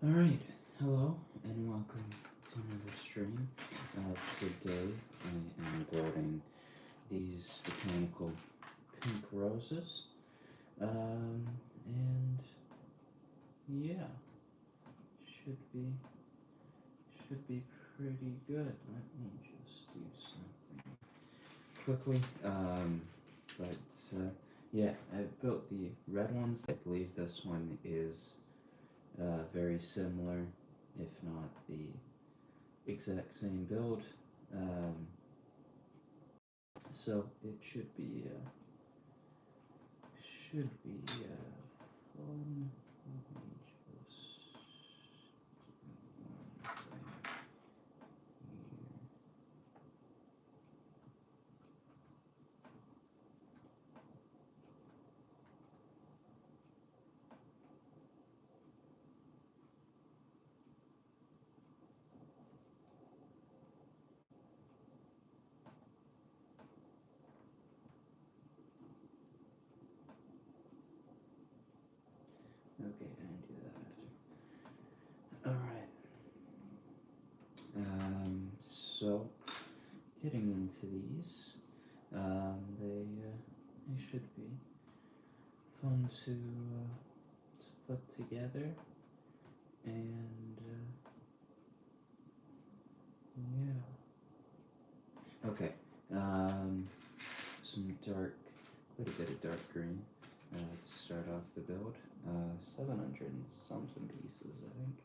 Alright, hello and welcome to another stream. Today I am building these botanical pink roses. And yeah, should be pretty good. Let me just do something quickly. Yeah, I've built the red ones. I believe this one is very similar, if not the exact same build. So it should be fun. Let me just one thing here. Okay, I can do that after. Alright. So getting into these, they should be fun to put together, and yeah. Okay. Some quite a bit of dark green. Let's start off the build. 700 and something pieces, I think,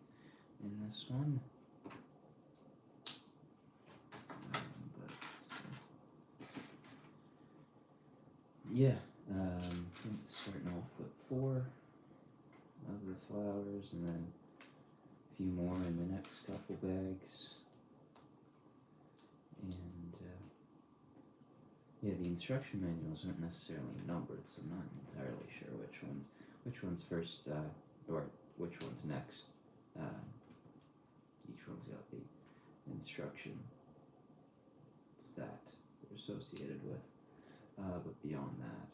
in this one. Yeah, starting off with 4 of the flowers, and then a few more in the next couple bags. And yeah, the instruction manuals aren't necessarily numbered, so I'm not entirely sure which one's first, or which one's next. Each one's got the instruction that they're associated with, but beyond that,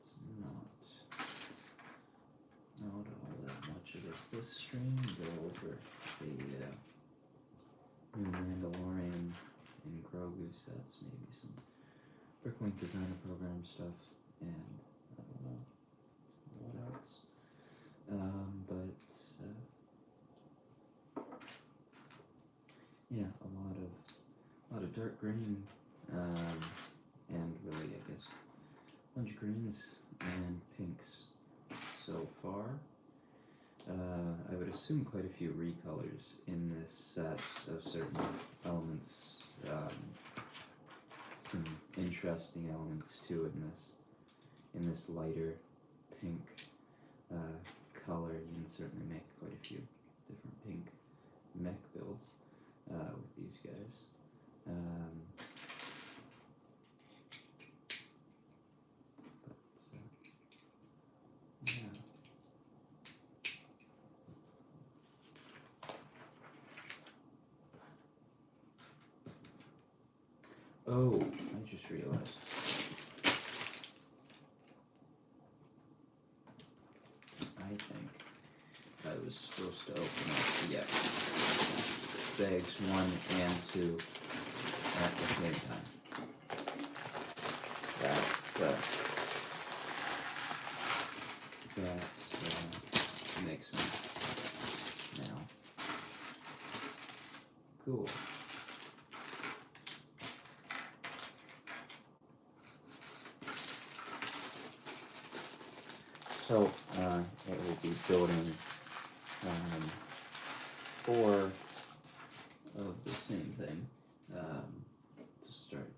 it's not all that much of this. This stream go over the new Mandalorian and Grogu sets, maybe some Bricklink Designer Program stuff, and I don't know what else. Yeah, a lot of dark green, and really, I guess, a bunch of greens and pinks so far. I would assume quite a few recolors in this set of certain elements. Some interesting elements too in this lighter pink color. You can certainly make quite a few different pink mech builds with these guys. Yeah. Oh, I just realized. I think I was supposed to open up bags 1 and 2 at the same time. That makes sense now. Cool. So, it will be building 4 of the same thing to start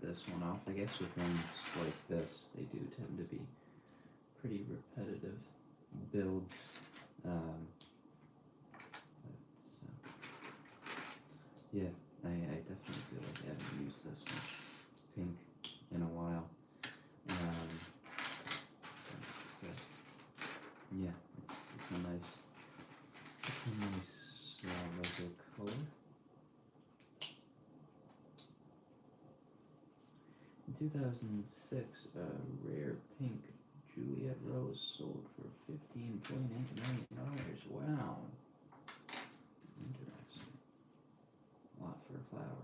this one off. I guess with ones like this, they do tend to be pretty repetitive builds. Yeah, I definitely feel like I haven't used this much pink in a while. Yeah, it's a nice logo color. In 2006, a rare pink Juliet Rose sold for $15.8 million. Wow. Interesting. A lot for a flower.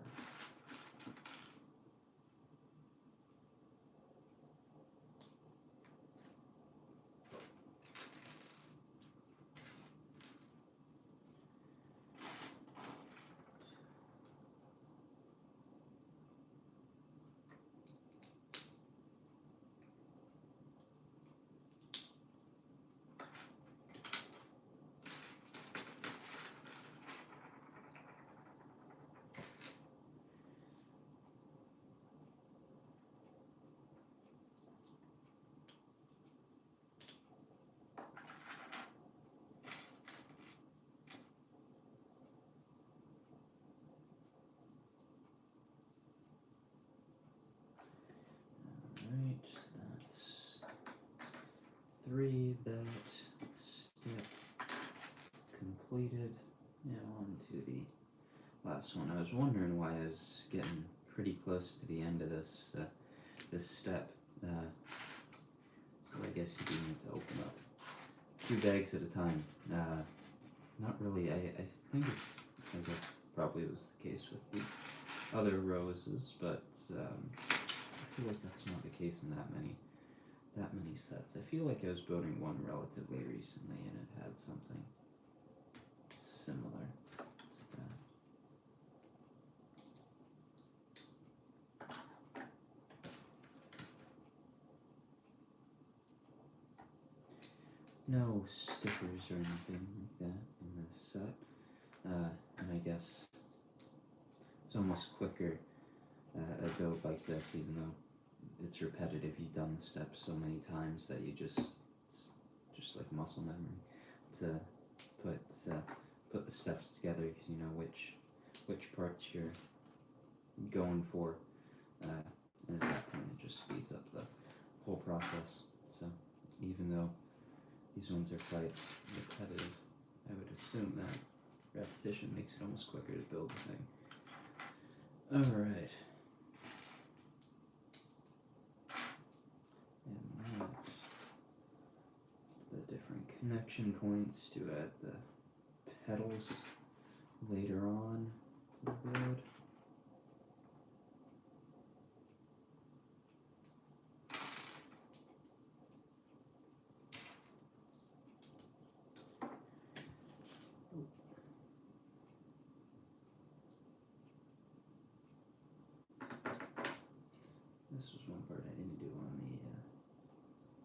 Alright, that's 3 that step completed. Now on to the last one. I was wondering why I was getting pretty close to the end of this this step. So I guess you do need to open up 2 bags at a time. Not really. I think it's, I guess probably was the case with the other roses, but I feel like that's not the case in that many sets. I feel like I was building one relatively recently and it had something similar to that. No stickers or anything like that in this set. And I guess it's almost quicker a build like this, even though it's repetitive. You've done the steps so many times that you just like muscle memory to put the steps together because you know which parts you're going for, and at that point it just speeds up the whole process. So even though these ones are quite repetitive, I would assume that repetition makes it almost quicker to build the thing. Alright. And now the different connection points to add the petals later on to the build. This was one part I didn't do on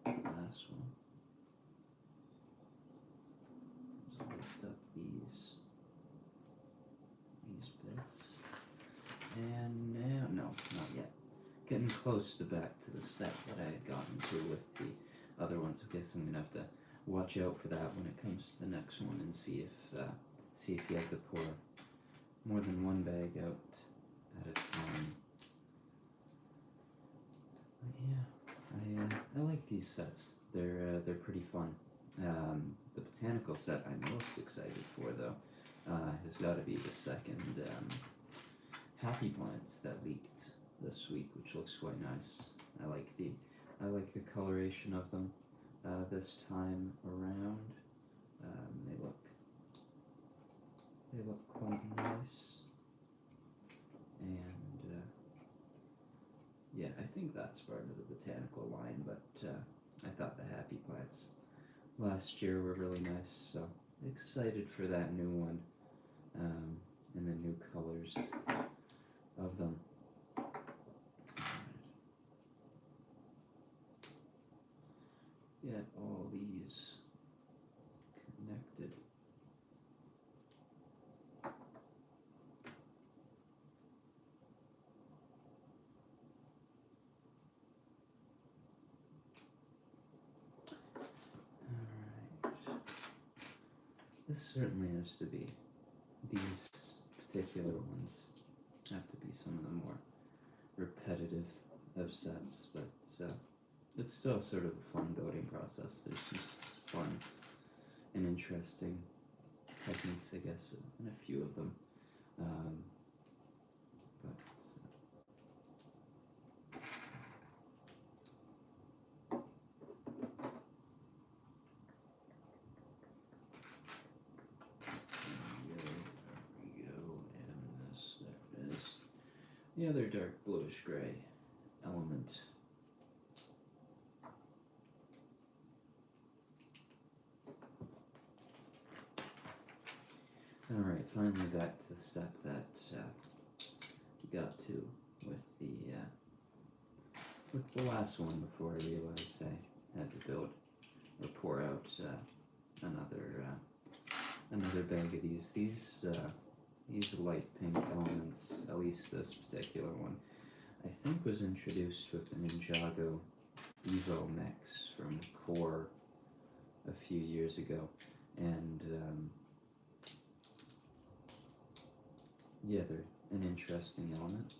the last one. Just lift up these bits. And now, no, not yet. Getting close to back to the step that I had gotten to with the other ones. I guess I'm gonna have to watch out for that when it comes to the next one and see if you have to pour more than one bag out at a time. Yeah, I like these sets. They're pretty fun. The botanical set I'm most excited for though has got to be the second Happy Plants that leaked this week, which looks quite nice. I like the coloration of them this time around. They look quite nice, and yeah, I think that's part of the botanical line, but I thought the Happy Plants last year were really nice, so excited for that new one, and the new colors of them. Get all these connected. This certainly has to be, these particular ones have to be some of the more repetitive of sets, but it's still sort of a fun building process. There's some fun and interesting techniques, I guess, in a few of them. the other dark bluish gray element. Alright, finally back to the step that we got to with the last one before I realized I had to build or pour out another bag of these. These light pink elements, at least this particular one, I think was introduced with the Ninjago Evo mix from Core a few years ago, and yeah, they're an interesting element.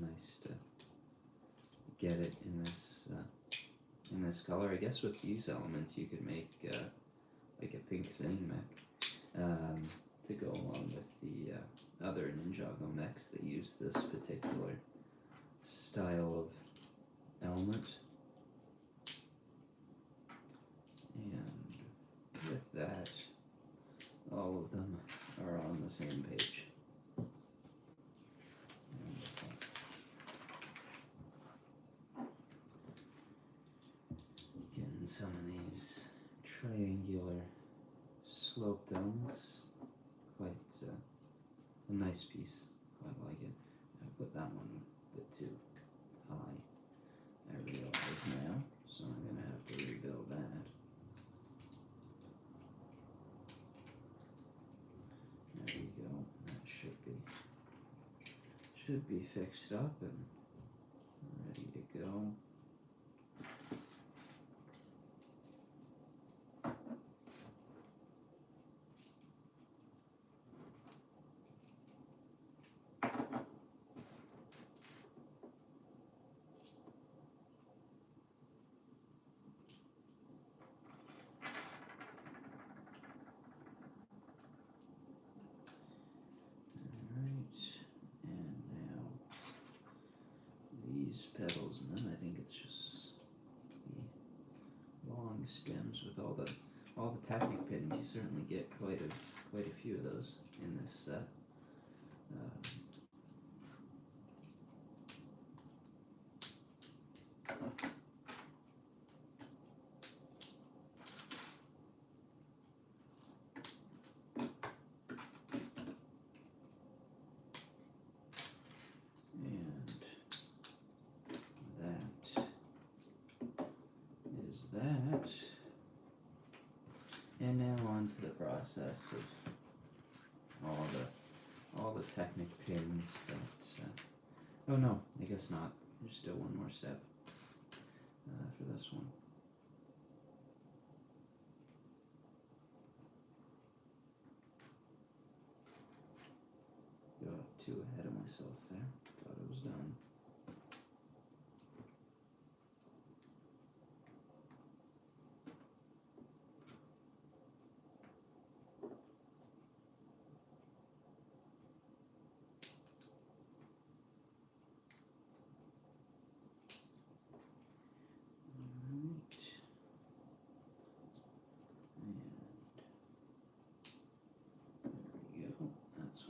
Nice to get it in this color. I guess with these elements you could make like a pink Zane mech to go along with the other Ninjago mechs that use this particular style of element. And with that, all of them are on the same page. Getting some of these triangular sloped elements. Quite a nice piece. Quite like it. I put that one a bit too high, I realize now, so I'm going to have to rebuild that. There we go. That should be fixed up and ready to go. Petals, and then I think it's just the long stems with all the tactic pins. You certainly get quite a few of those in this set. And now on to the process of all the Technic pins that, oh no, I guess not. There's still one more step for this one. Got too ahead of myself there. Thought it was done.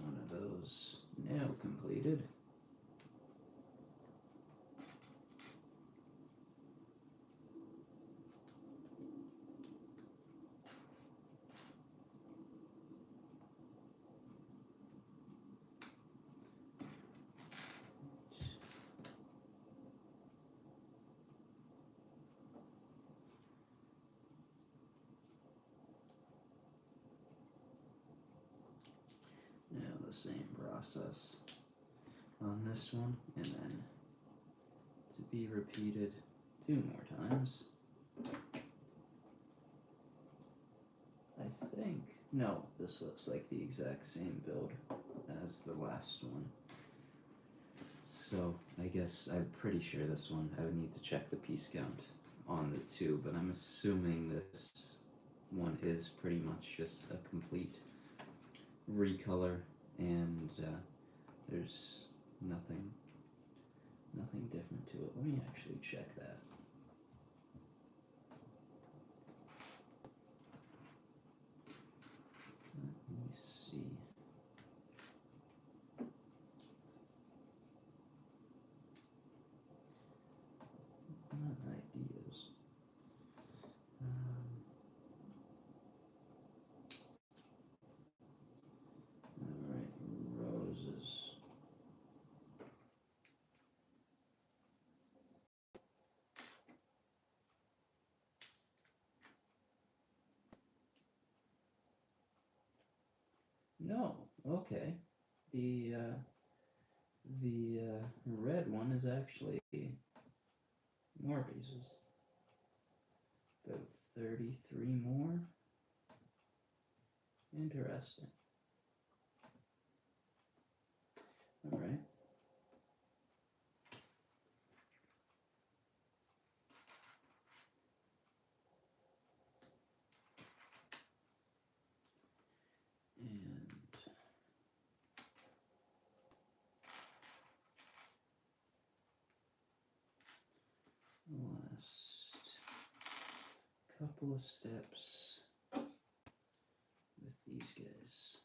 One of those now completed. Now the same process on this one, and then to be repeated 2 more times. I think, no, this looks like the exact same build as the last one. So I guess I'm pretty sure this one, I would need to check the piece count on the 2, but I'm assuming this one is pretty much just a complete recolor, and there's nothing different to it. Let me actually check that. Let me see. No, okay. The red one is actually more pieces. About 33 more. Interesting. Alright. And last couple of steps with these guys.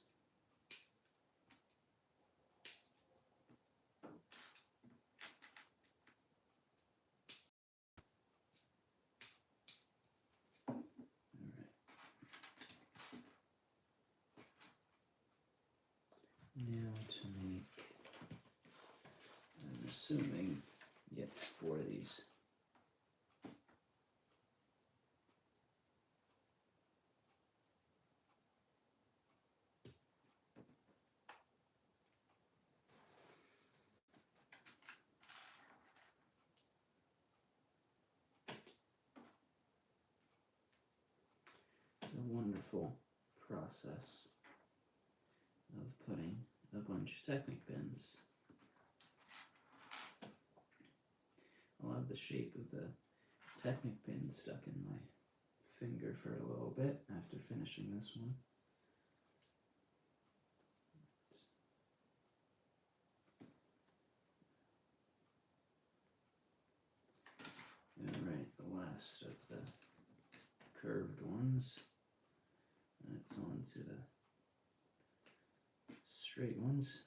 Now to make, I'm assuming, yep, 4 of these. A wonderful process of putting a bunch of Technic pins. I'll have the shape of the Technic pin stuck in my finger for a little bit after finishing this one. Alright, the last of the curved ones. And it's on to the straight ones.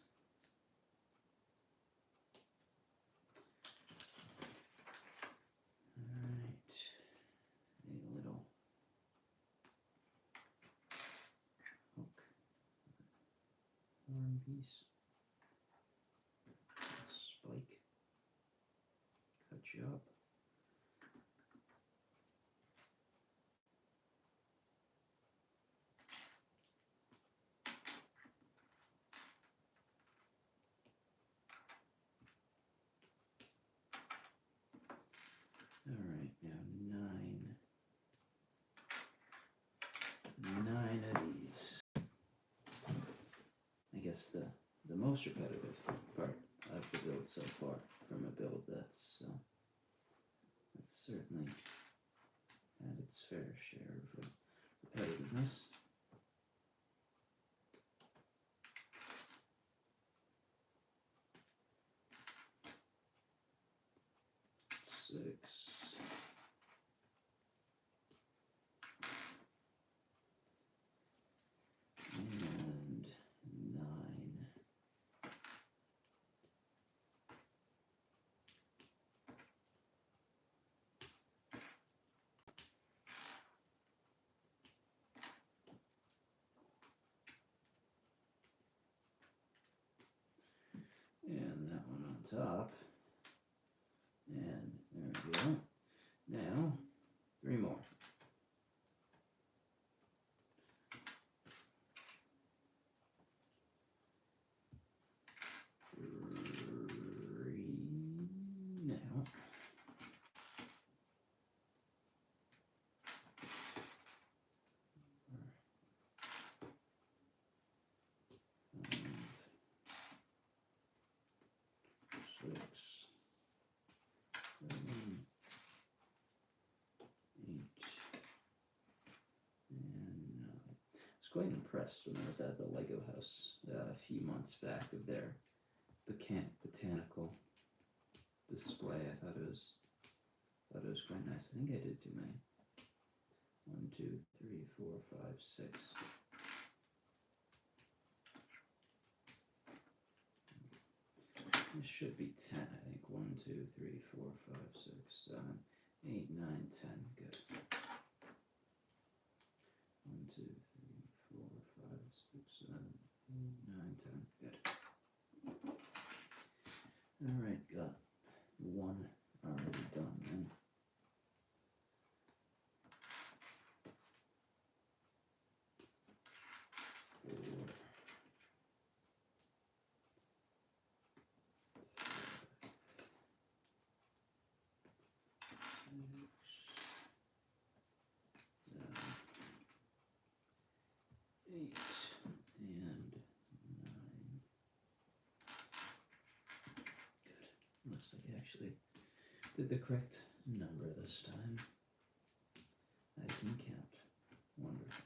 Alright, a little hook, horn piece, spike, cut you up. Alright, now nine of these. I guess the most repetitive part of the build so far from a build that's certainly had its fair share of repetitiveness. Six. And 9. And that one on top. And there we go. Now, 3 more. 3 now. 5, 6, 7, 8, and 9. I was quite impressed when I was at the Lego house a few months back of their botanical display. I thought it was quite nice. I think I did too many. 1, 2, 3, 4, 5, 6. This should be 10, I think. 1, 2, 3, 4, 5, 6, 7, 8, 9, 10. Good. 1, 2, 3, 4, 5, 6, 7, 8, 9, 10. Good. Alright, got 1 already done then. 4, and 9. Good. Looks like I actually did the correct number this time. I can count. Wonderful.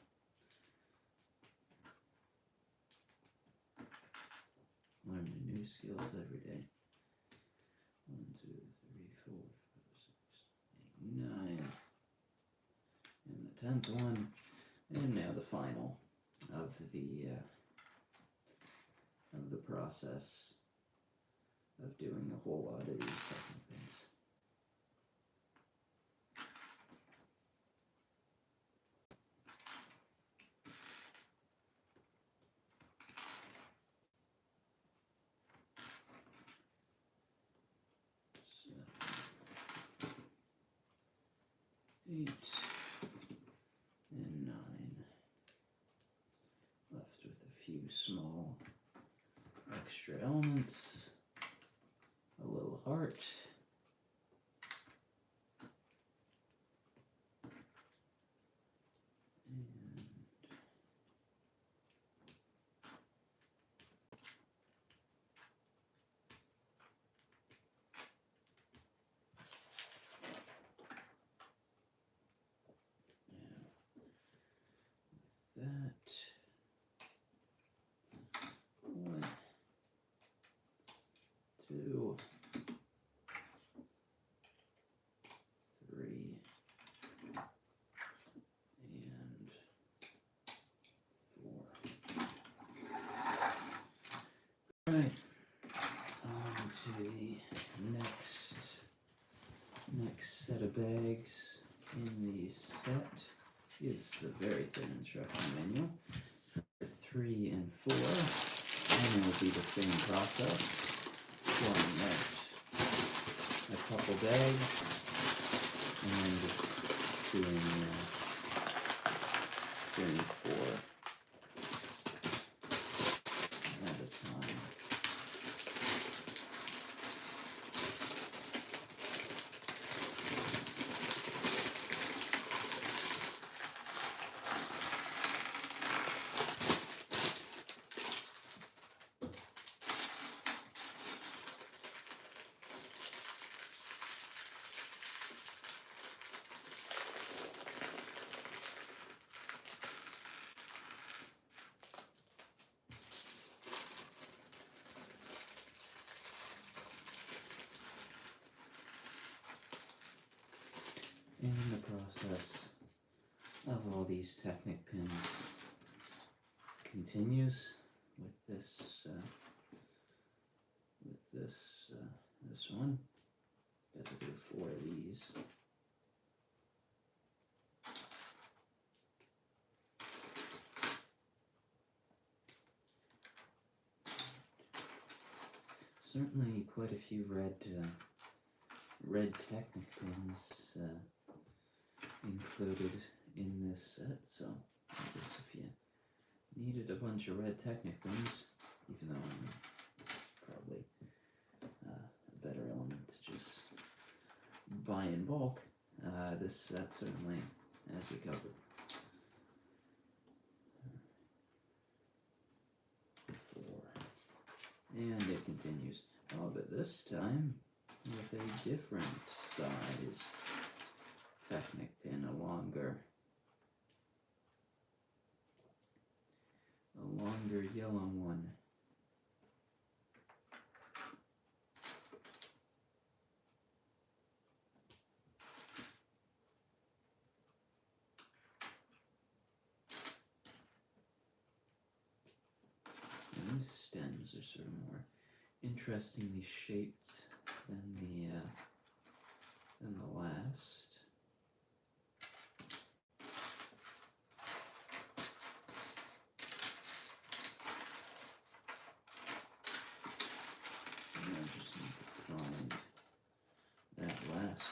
Learning new skills every day. 1, 2, 3, 4, 5, 6, 8, 9. And the 10th one. And now the final of the process of doing a whole lot of these techniques. So, 8 and 9. Left with a few small extra elements. A little heart. That 1, 2, 3, and 4. Right. On to the next set of bags in the set. Is the very thin instruction manual for 3 and 4, and it will be the same process. Pouring out a couple bags and doing 4 at a time. And the process of all these Technic pins continues with this one. Got to do 4 of these. Certainly quite a few red Technic pins included in this set, so I guess if you needed a bunch of red Technic pins, even though it's probably a better element to just buy in bulk, this set certainly has you covered. 4. And it continues. Oh, but this time with a different size Technic pin, a longer yellow one. And these stems are sort of more interestingly shaped than the last.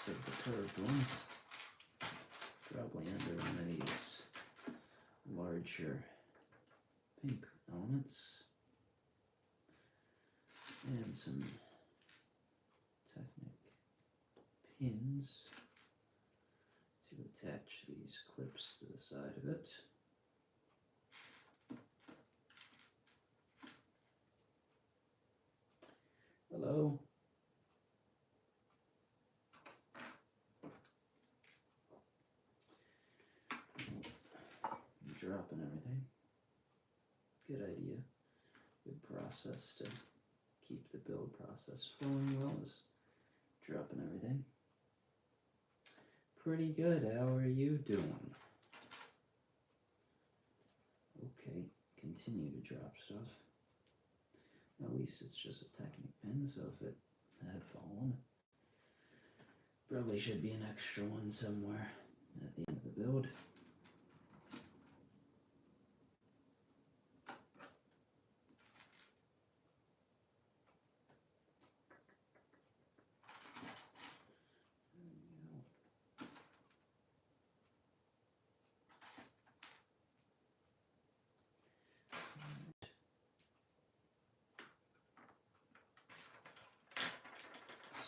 Of the curved ones, probably under one of these larger pink elements, and some Technic pins to attach these clips to the side of it. low. Dropping everything. Good idea. Good process to keep the build process flowing well is dropping everything. Pretty good. How are you doing? Okay, continue to drop stuff. At least it's just a Technic pin, so if it had fallen, probably should be an extra one somewhere at the end of the build.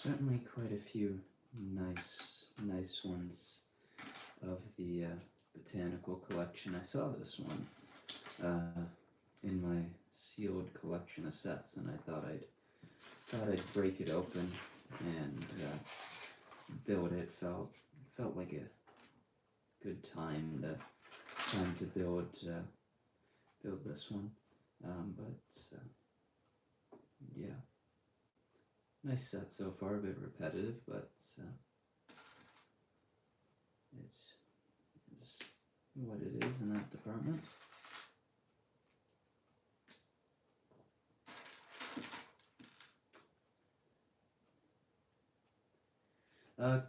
Certainly quite a few nice ones of the botanical collection. I saw this one in my sealed collection of sets, and I thought I'd break it open and build it. Felt like a good time to build this one. But yeah. Nice set so far, a bit repetitive, but it is what it is in that department.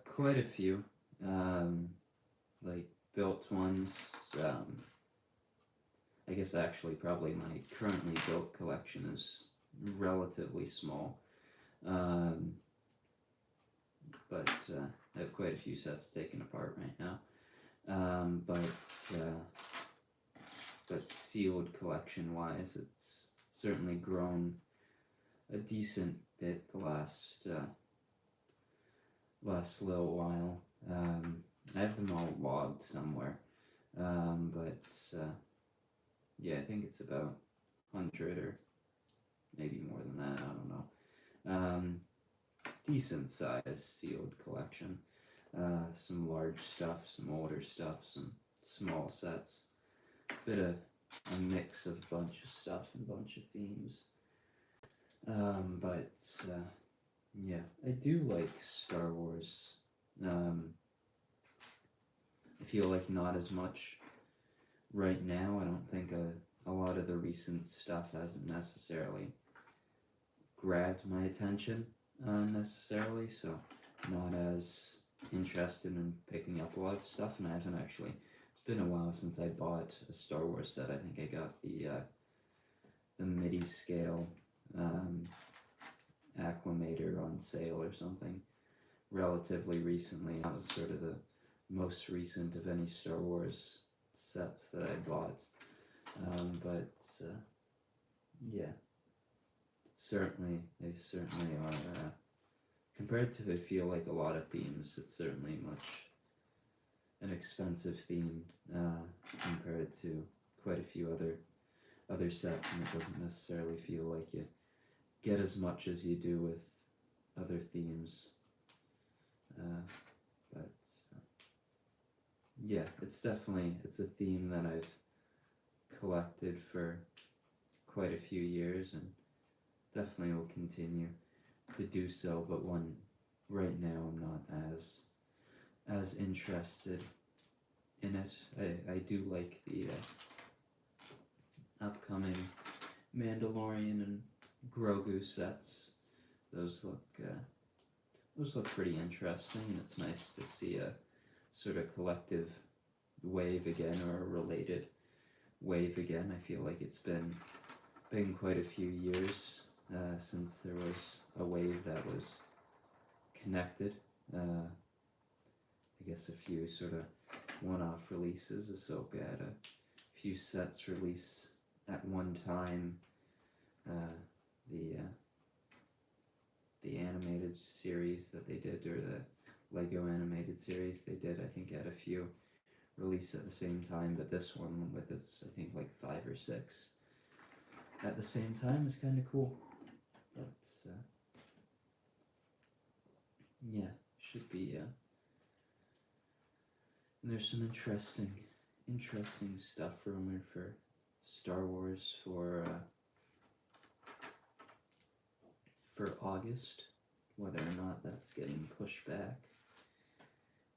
Quite a few, like built ones. I guess actually probably my currently built collection is relatively small. But I have quite a few sets taken apart right now. But sealed collection wise, it's certainly grown a decent bit the last little while. I have them all logged somewhere, but yeah, I think it's about 100 or maybe more than that. I don't know. Decent sized sealed collection. Some large stuff, some older stuff, some small sets. Bit of a mix of a bunch of stuff and a bunch of themes. But yeah, I do like Star Wars. I feel like not as much right now. I don't think a lot of the recent stuff hasn't necessarily grabbed my attention necessarily, so not as interested in picking up a lot of stuff, and I haven't actually, it's been a while since I bought a Star Wars set. I think I got the MIDI scale acclimator on sale or something relatively recently. That was sort of the most recent of any Star Wars sets that I bought. But yeah, they certainly are, compared to, I feel like, a lot of themes, it's certainly much an expensive theme compared to quite a few other sets, and it doesn't necessarily feel like you get as much as you do with other themes. But yeah, it's a theme that I've collected for quite a few years and definitely will continue to do so, but one right now I'm not as interested in it. I do like the upcoming Mandalorian and Grogu sets. Those look pretty interesting, and it's nice to see a sort of collective wave again, or a related wave again. I feel like it's been quite a few years since there was a wave that was connected. I guess a few sort of one-off releases. Ahsoka had a few sets released at one time. The animated series that they did, or the Lego animated series they did, I think had a few released at the same time, but this one with its, I think, like 5 or 6 at the same time is kind of cool. But be and there's some interesting stuff rumored for Star Wars for August. Whether or not that's getting pushed back,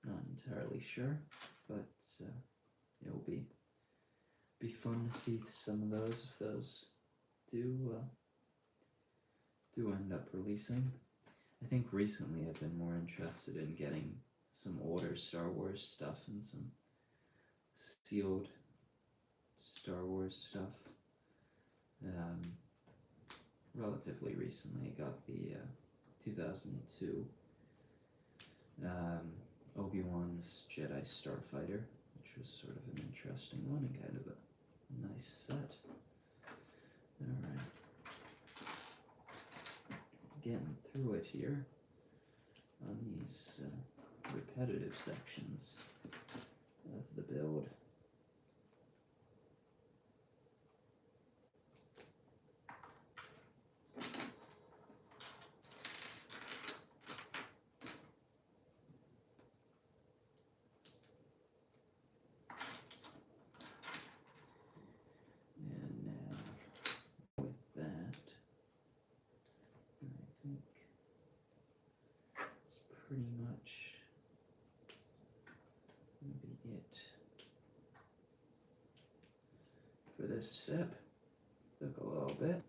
not entirely sure, but it will be fun to see some of those if those do end up releasing. I think recently I've been more interested in getting some older Star Wars stuff and some sealed Star Wars stuff. Relatively recently I got the 2002 Obi-Wan's Jedi Starfighter, which was sort of an interesting one and kind of a nice set. Alright. Getting through it here on these repetitive sections of the build. And now with that, I think it's pretty much going to be it for this step. Took a little bit,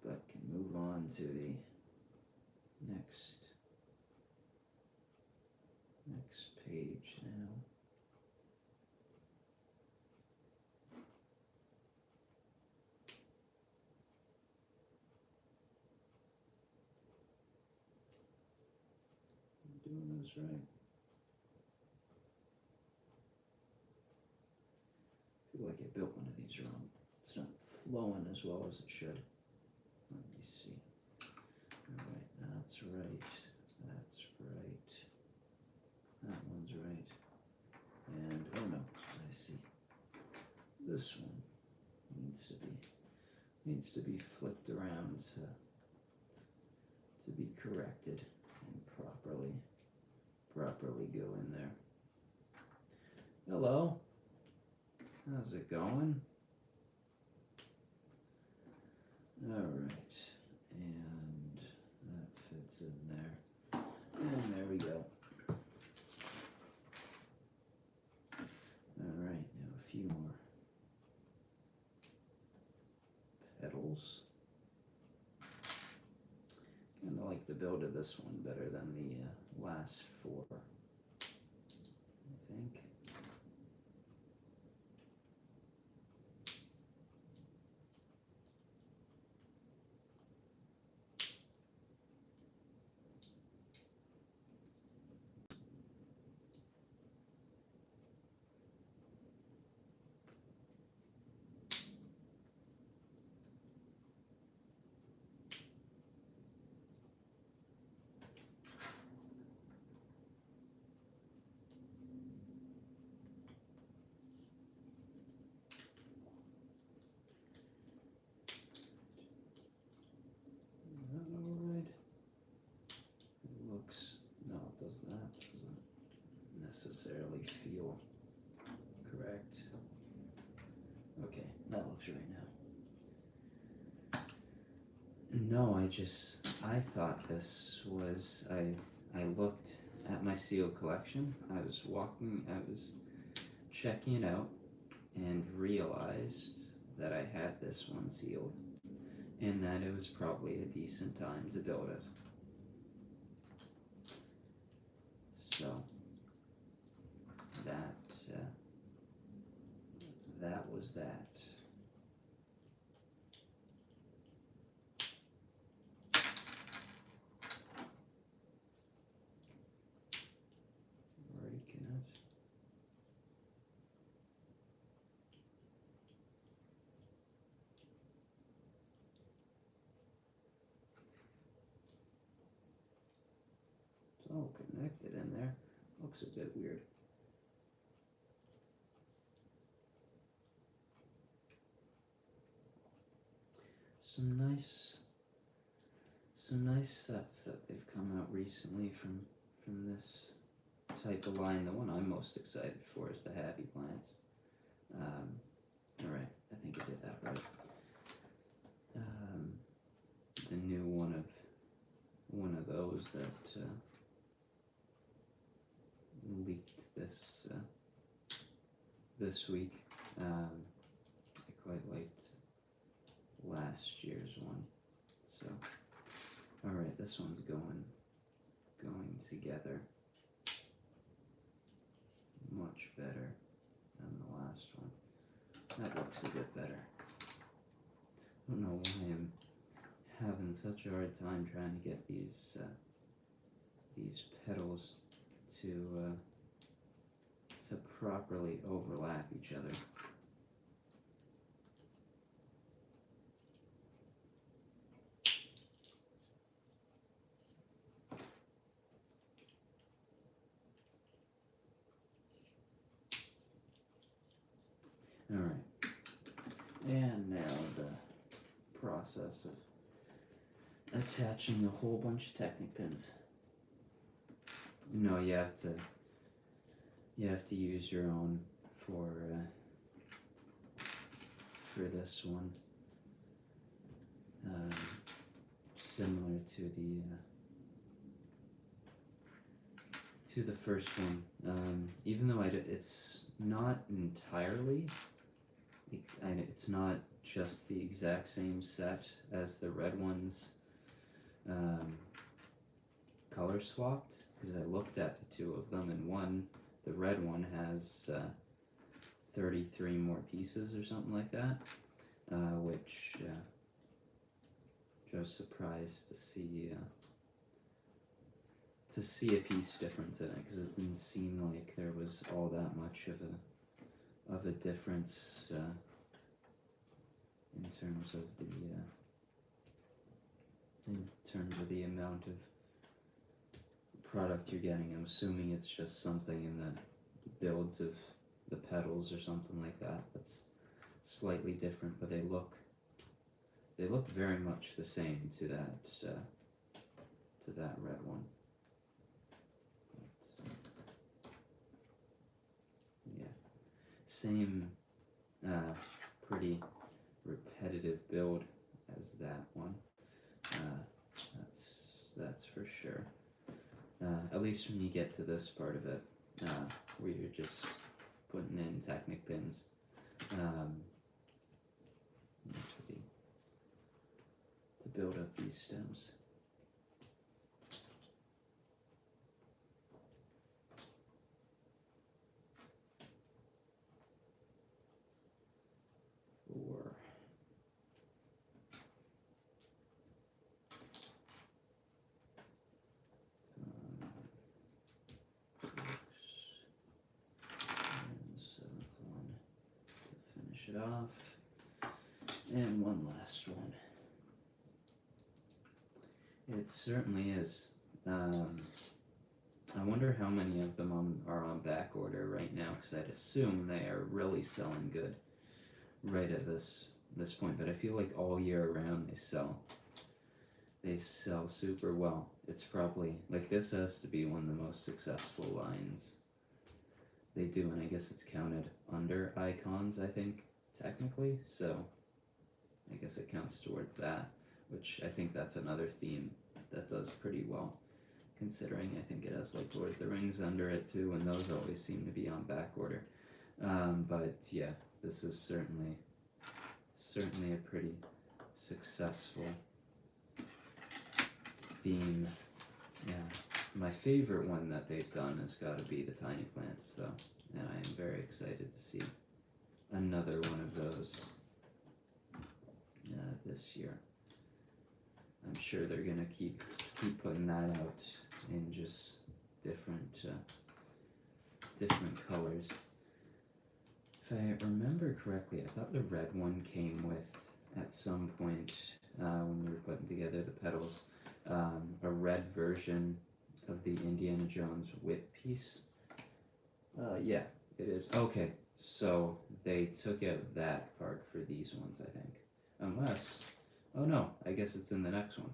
but can move on to the next page now. I'm doing this right. I feel like I built one of these wrong. It's not flowing as well as it should. Let me see. Alright, that's right. That's right. That one's right. And, oh no, I see. This one needs to be flipped around to be corrected and properly go in there. Hello. How's it going? Alright, and that fits in there. And there we go. Alright, now a few more petals. Kinda like the build of this one better than the last four, I think. Alright. It looks, no, it does that. Doesn't necessarily feel correct. Okay, that looks right now. No, I thought this was, I looked at my sealed collection. I was checking it out and realized that I had this one sealed and that it was probably a decent time to build it. So that was that. Breaking it. It's all connected in there. Looks a bit weird. Some nice sets that they've come out recently from from this type of line. The one I'm most excited for is the Happy Plants. Alright, I think I did that right. The new one of those that leaked this week. I quite liked last year's one. So, alright, this one's going together much better than the last one. That looks a bit better. I don't know why I'm having such a hard time trying to get these petals to properly overlap each other. Alright, and now the process of attaching a whole bunch of Technic pins. No, you have to use your own for this one. Similar to the first one, even though it's not entirely. It's not just the exact same set as the red one's color swapped, because I looked at the two of them, and the red one has 33 more pieces or something like that, which I was surprised to see a piece difference in it, because it didn't seem like there was all that much of a difference in terms of the amount of product you're getting. I'm assuming it's just something in the builds of the petals or something like that that's slightly different, but they look very much the same to that red one. Yeah, same pretty repetitive build as that one. That's for sure. At least when you get to this part of it, where you're just putting in Technic pins. To build up these stems. It off, and one last one. It certainly is. I wonder how many of them are on back order right now, because I'd assume they are really selling good right at this point, but I feel like all year around they sell super well. It's probably, like, this has to be one of the most successful lines they do, and I guess it's counted under icons, I think, technically, so I guess it counts towards that, which I think that's another theme that does pretty well, considering I think it has like Lord of the Rings under it too, and those always seem to be on back order. But yeah, this is certainly a pretty successful theme. Yeah, my favorite one that they've done has got to be the tiny plants, though, and I am very excited to see another one of those this year. I'm sure they're gonna keep putting that out in just different colors. If I remember correctly, I thought the red one came with, at some point when we were putting together the petals, a red version of the Indiana Jones whip piece. Yeah, it is. Okay, so they took out that part for these ones, I think. Unless, oh no, I guess it's in the next one.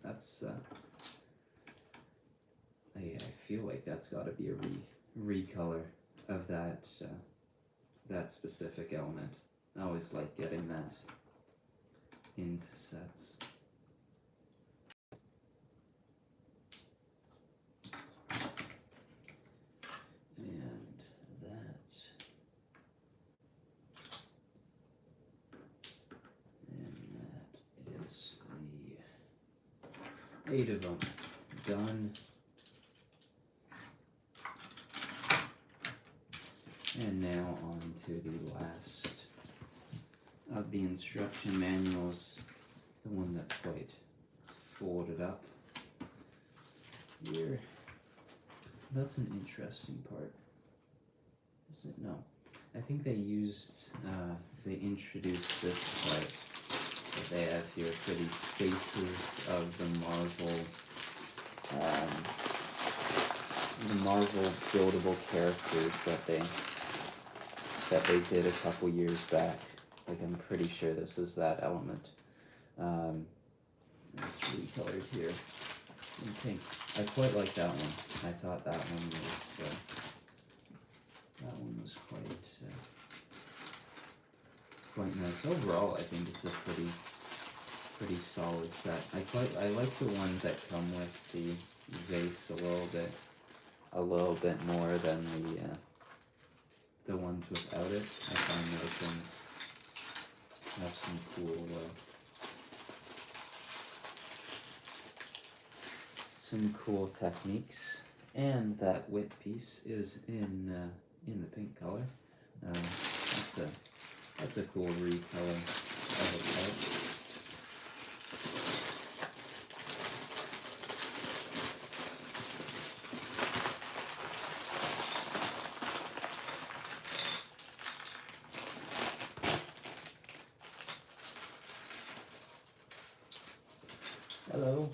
That's I feel like that's got to be a recolor of that that specific element. I always like getting that into sets. And that is the 8 of them done. And now on to the last of the instruction manuals, the one that's quite folded up here. That's an interesting part. Is it? No. I think they introduced this part that they have here for the faces of the Marvel buildable characters that they did a couple years back. Like, I'm pretty sure this is that element. It's recolored here in pink. I quite like that one. I thought that one was quite nice. Overall, I think it's a pretty solid set. I like the ones that come with the vase a little bit more than the ones without it. I find those ones have some cool techniques. And that whip piece is in the pink color. That's a cool recolor of it. Hello.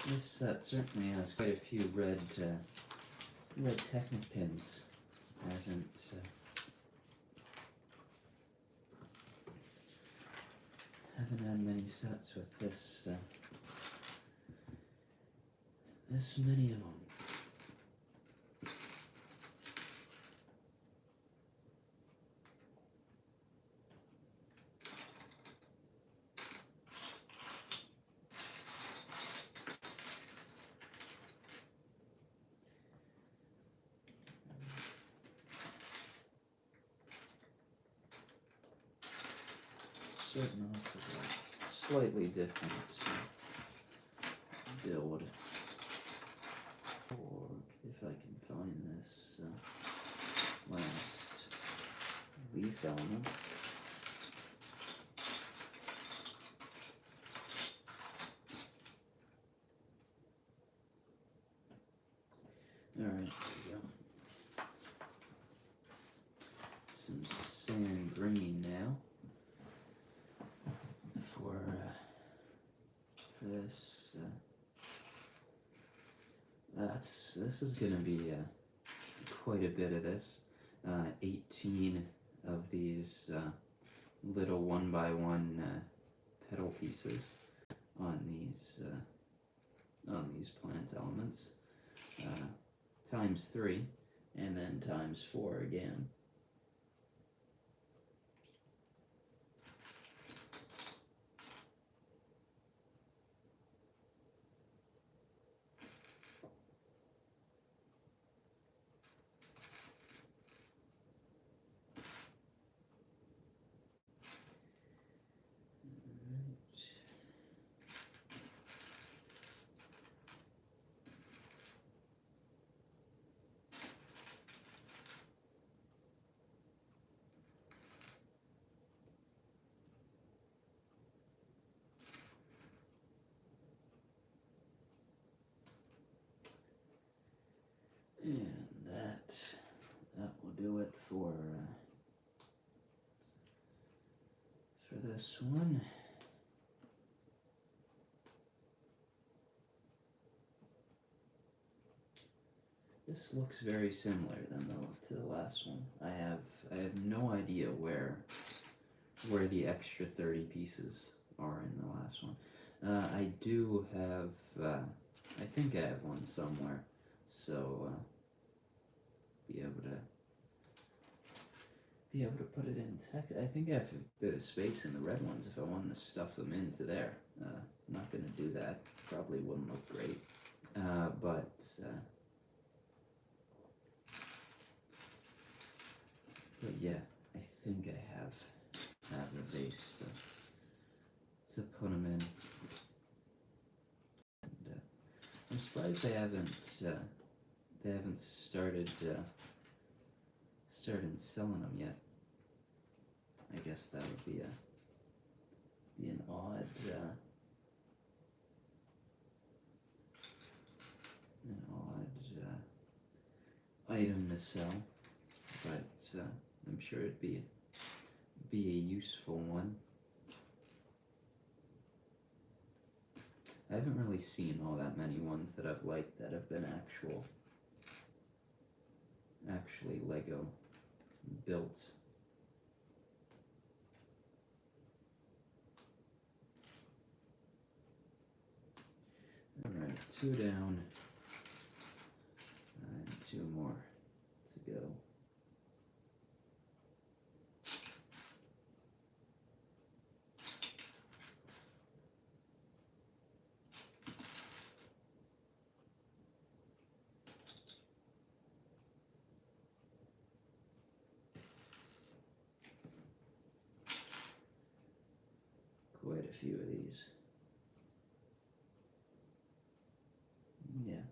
This set certainly has quite a few red Technic pins. Haven't had many sets with this many of them. Certain off of a slightly different build. Or if I can find this last leaf element. Alright, there we go. Some sand green now. For this, this is gonna be quite a bit of this. 18 of these little 1x1 petal pieces on these plant elements, times 3, and then times 4 again. And that will do it for this one. This looks very similar then though to the last one. I have no idea where the extra 30 pieces are in the last one. I do have, I think I have one somewhere, so be able to put it in tech. I think I have a bit of space in the red ones if I wanted to stuff them into there. I'm not going to do that. Probably wouldn't look great, but yeah, I think I have a vase to put them in. And, I'm surprised they haven't started selling them yet. I guess that would be an odd item to sell, but I'm sure it'd be a useful one. I haven't really seen all that many ones that I've liked that have been actually Lego built. Alright, 2 down, and 2 more to go. Quite a few of these. Yeah.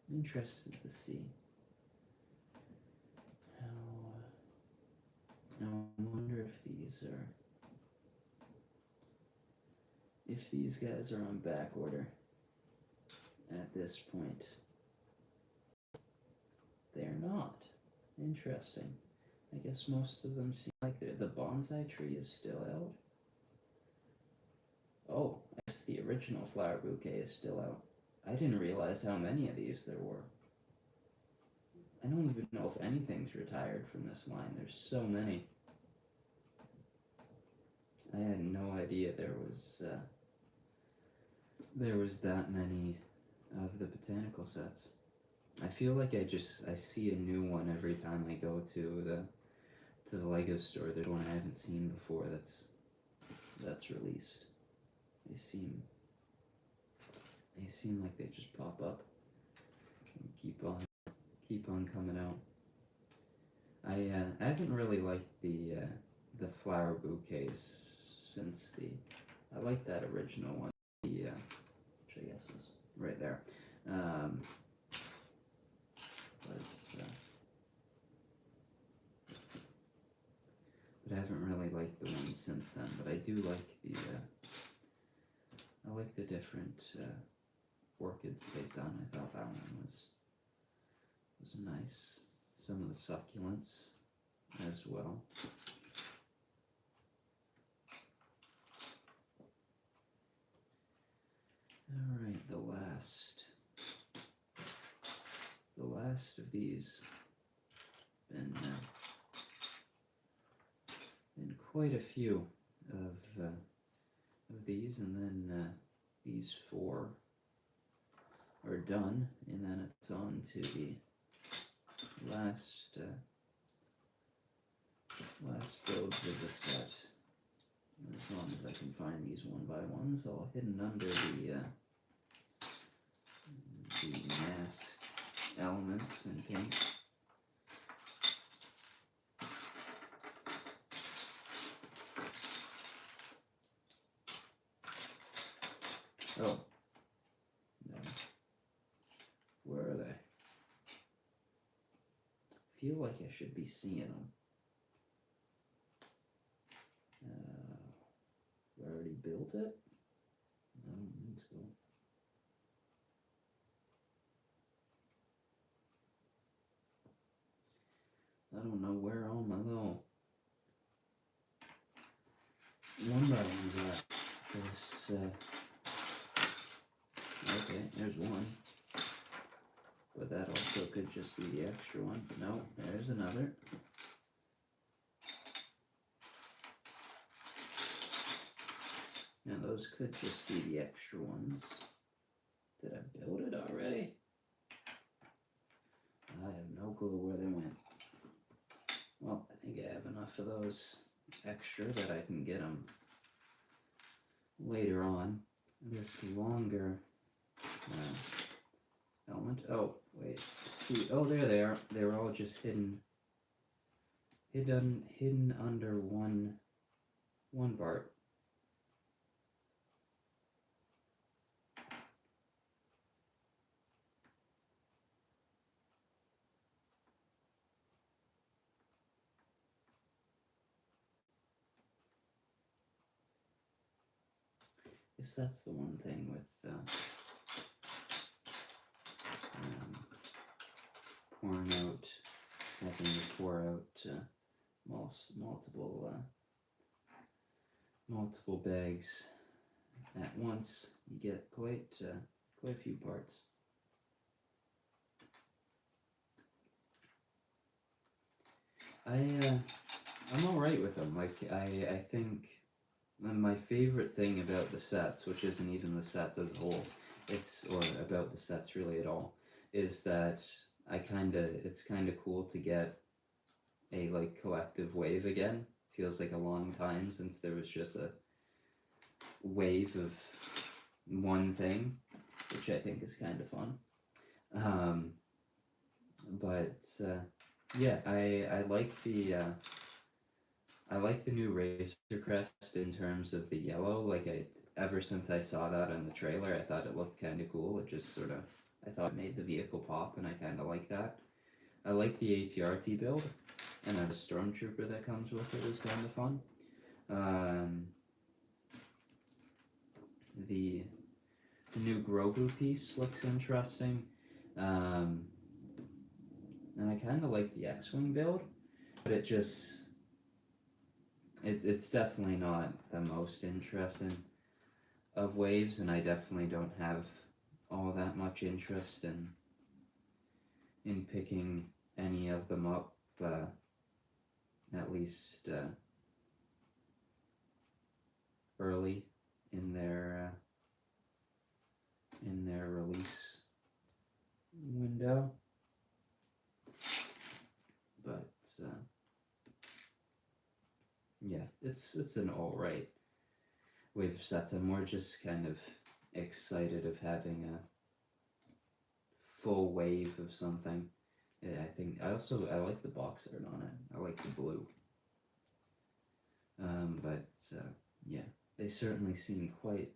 I'm interested to see how. Now I wonder if these guys are on back order at this point. They're not. Interesting. I guess most of them seem like the bonsai tree is still out. Oh, I guess the original flower bouquet is still out. I didn't realize how many of these there were. I don't even know if anything's retired from this line. There's so many. I had no idea there was that many of the botanical sets. I feel like I see a new one every time I go to the Lego store. There's one I haven't seen before that's released. They seem like they just pop up and keep on coming out. I haven't really liked the flower bouquets since I like that original one, which I guess is right there. But I haven't really liked the ones since then. But I do like I like the different orchids they've done. I thought that one was nice. Some of the succulents as well. All right, the last of these. Been quite a few of these, and then these 4 are done, and then it's on to the last builds of the set. As long as I can find these one by one, it's all hidden under the mask elements in pink. Oh. No. Where are they? Feel like I should be seeing them. We already built it? I don't think so. I don't know where all my little one by ones this, okay, there's one. But that also could just be the extra one. No, there's another. Now those could just be the extra ones. Did I build it already? I have no clue where they went. Well, I think I have enough of those extra that I can get them later on. This longer element. Oh, wait. See, oh, there they are. They were all just hidden under one part. Guess that's the one thing with pouring out, having to pour out multiple bags at once. You get quite a few parts. I'm all right with them. Like I think my favorite thing about the sets, which isn't even the sets as a whole, or about the sets really at all, is that it's kind of cool to get a like collective wave again. Feels like a long time since there was just a wave of one thing, which I think is kind of fun. Yeah, I like the new Razor Crest in terms of the yellow. Like ever since I saw that in the trailer, I thought it looked kind of cool. It just sort of, I thought it made the vehicle pop, and I kind of like that. I like the ATRT build, and then the Stormtrooper that comes with it is kind of fun. The new Grogu piece looks interesting. And I kind of like the X-Wing build, but it's definitely not the most interesting of waves, and I definitely don't have all that much interest in picking any of them up, at least early in their release window. But yeah, it's an alright wave sets. I'm more just kind of excited of having a full wave of something. Yeah, I think I like the box art on it. I like the blue. Yeah, they certainly seem quite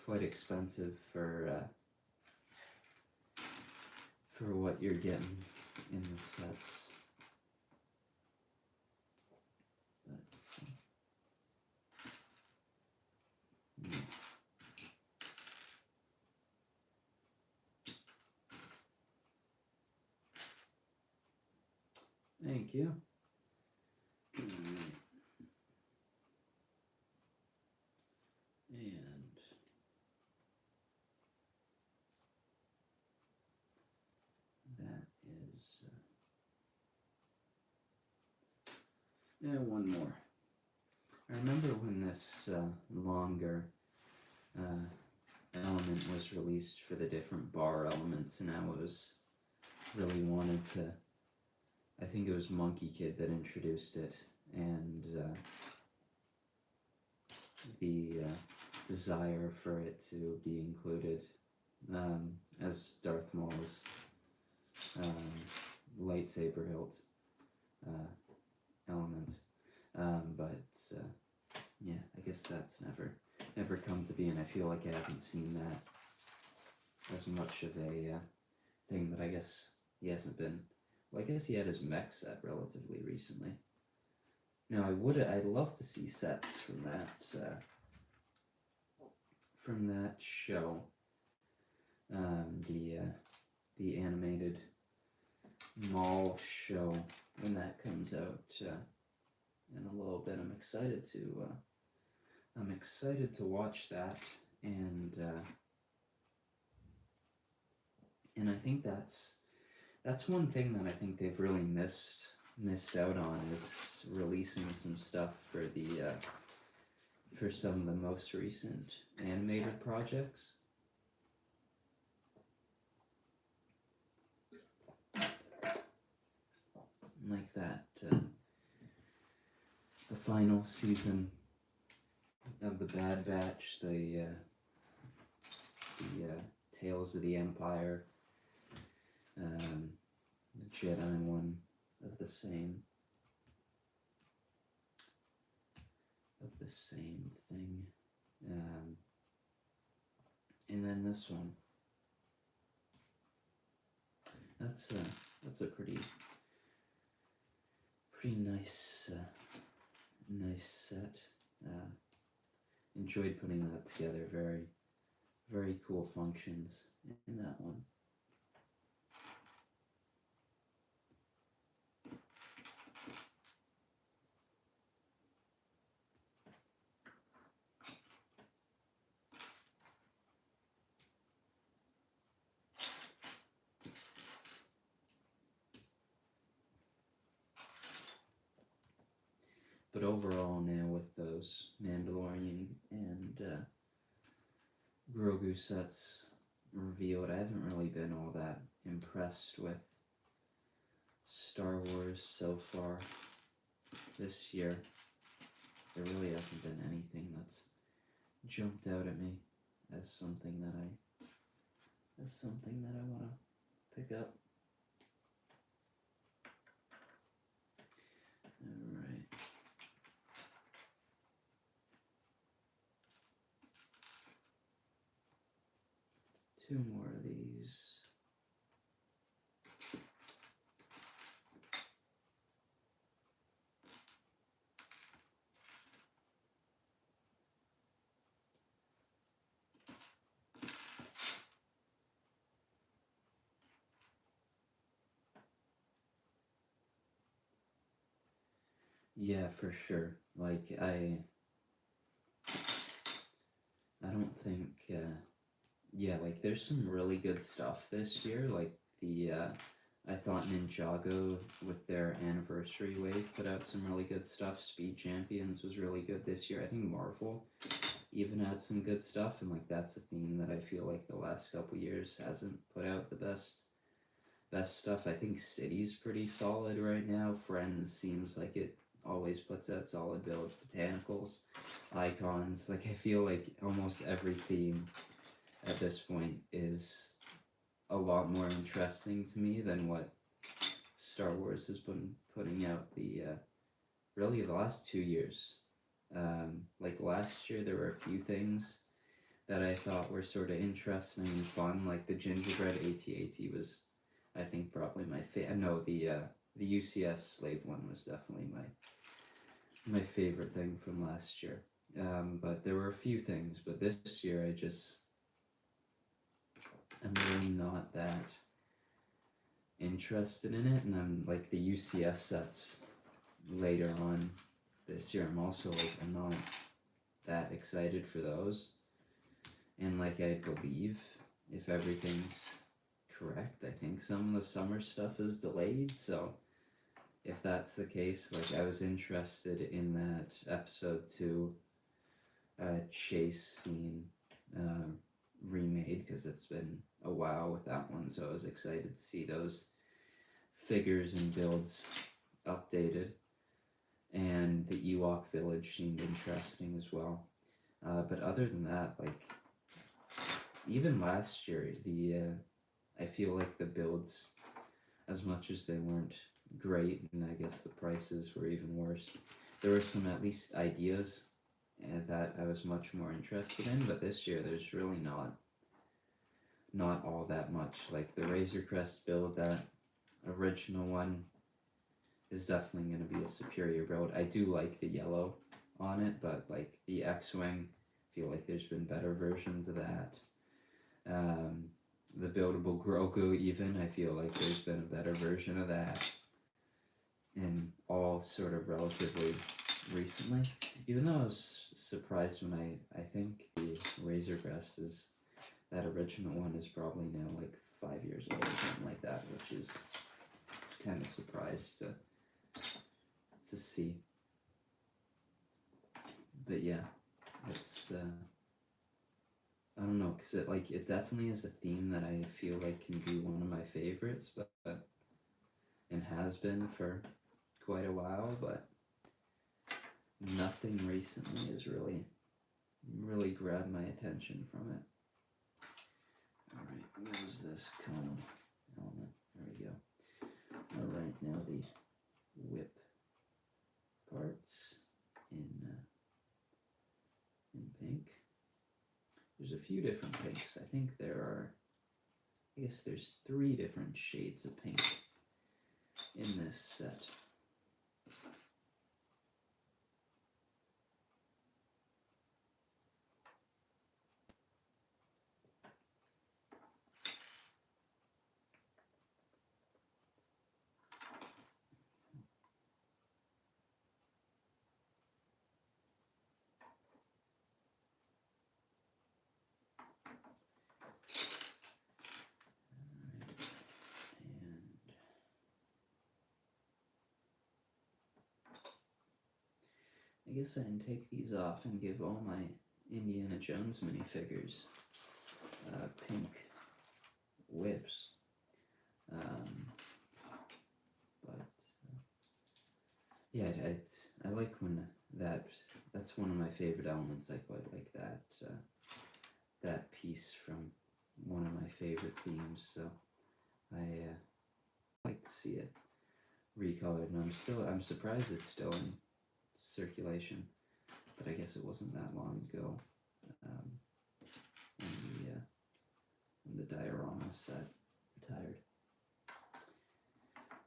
expensive for what you're getting in the sets. Yeah. Thank you. And that is one more. I remember when this longer element was released for the different bar elements, and I was really wanted to. I think it was Monkey Kid that introduced it, and the desire for it to be included as Darth Maul's lightsaber hilt element. Yeah, I guess that's never come to be, and I feel like I haven't seen that as much of a thing, but I guess he hasn't been. Well, I guess he had his mech set relatively recently. Now I'd love to see sets from that show, the animated Maul show, when that comes out in a little bit. I'm excited to I'm excited to watch that, and I think that's one thing that I think they've really missed out on, is releasing some stuff for the for some of the most recent animated projects. Like that, the final season of the Bad Batch, the Tales of the Empire, the Jedi one of the same thing, and then this one. That's a pretty nice set. Enjoyed putting that together. Very cool functions in that one. But overall, now with those Mandalorian and Grogu sets revealed, I haven't really been all that impressed with Star Wars so far this year. There really hasn't been anything that's jumped out at me as something that I want to pick up. All right. Two more of these. Yeah, for sure. Like, I don't think, yeah, like, there's some really good stuff this year. Like, I thought Ninjago, with their anniversary wave, put out some really good stuff. Speed Champions was really good this year. I think Marvel even had some good stuff, and, like, that's a theme that I feel like the last couple years hasn't put out the best stuff. I think City's pretty solid right now. Friends seems like it always puts out solid builds. Botanicals, Icons, like, I feel like almost every theme at this point is a lot more interesting to me than what Star Wars has been putting out really the last 2 years. Like, last year there were a few things that I thought were sort of interesting and fun, like the Gingerbread AT-AT was, I think, probably my favorite. No, the UCS Slave one was definitely my favorite thing from last year. But there were a few things, but this year I'm really not that interested in it, and I'm like the UCS sets later on this year. I'm not that excited for those, and like, I believe, if everything's correct, I think some of the summer stuff is delayed. So if that's the case, like, I was interested in that episode 2 chase scene remade, because it's been a while with that one, so I was excited to see those figures and builds updated. And the Ewok village seemed interesting as well. But other than that, like, even last year, I feel like the builds, as much as they weren't great, and I guess the prices were even worse, there were some at least ideas that I was much more interested in. But this year there's really not all that much. Like, the Razor Crest build, that original one, is definitely going to be a superior build. I do like the yellow on it, but like the X-Wing, I feel like there's been better versions of that. The buildable Grogu, even, I feel like there's been a better version of that, and all sort of relatively recently, even though I was surprised when I think the Razor Crest is, that original one is probably now like 5 years old or something like that, which is kind of surprised to see. But yeah, it's I don't know, cause it definitely is a theme that I feel like can be one of my favorites, but and has been for quite a while, but nothing recently has really grabbed my attention from it. Alright, where is this cone element? There we go. Alright, now the whip parts in pink. There's a few different pinks. I think I guess there's 3 different shades of pink in this set. I guess I can take these off and give all my Indiana Jones minifigures pink whips. But yeah, I like when that's one of my favorite elements. I quite like that piece from one of my favorite themes. So I like to see it recolored, and I'm surprised it's still in circulation, but I guess it wasn't that long ago when the diorama set retired.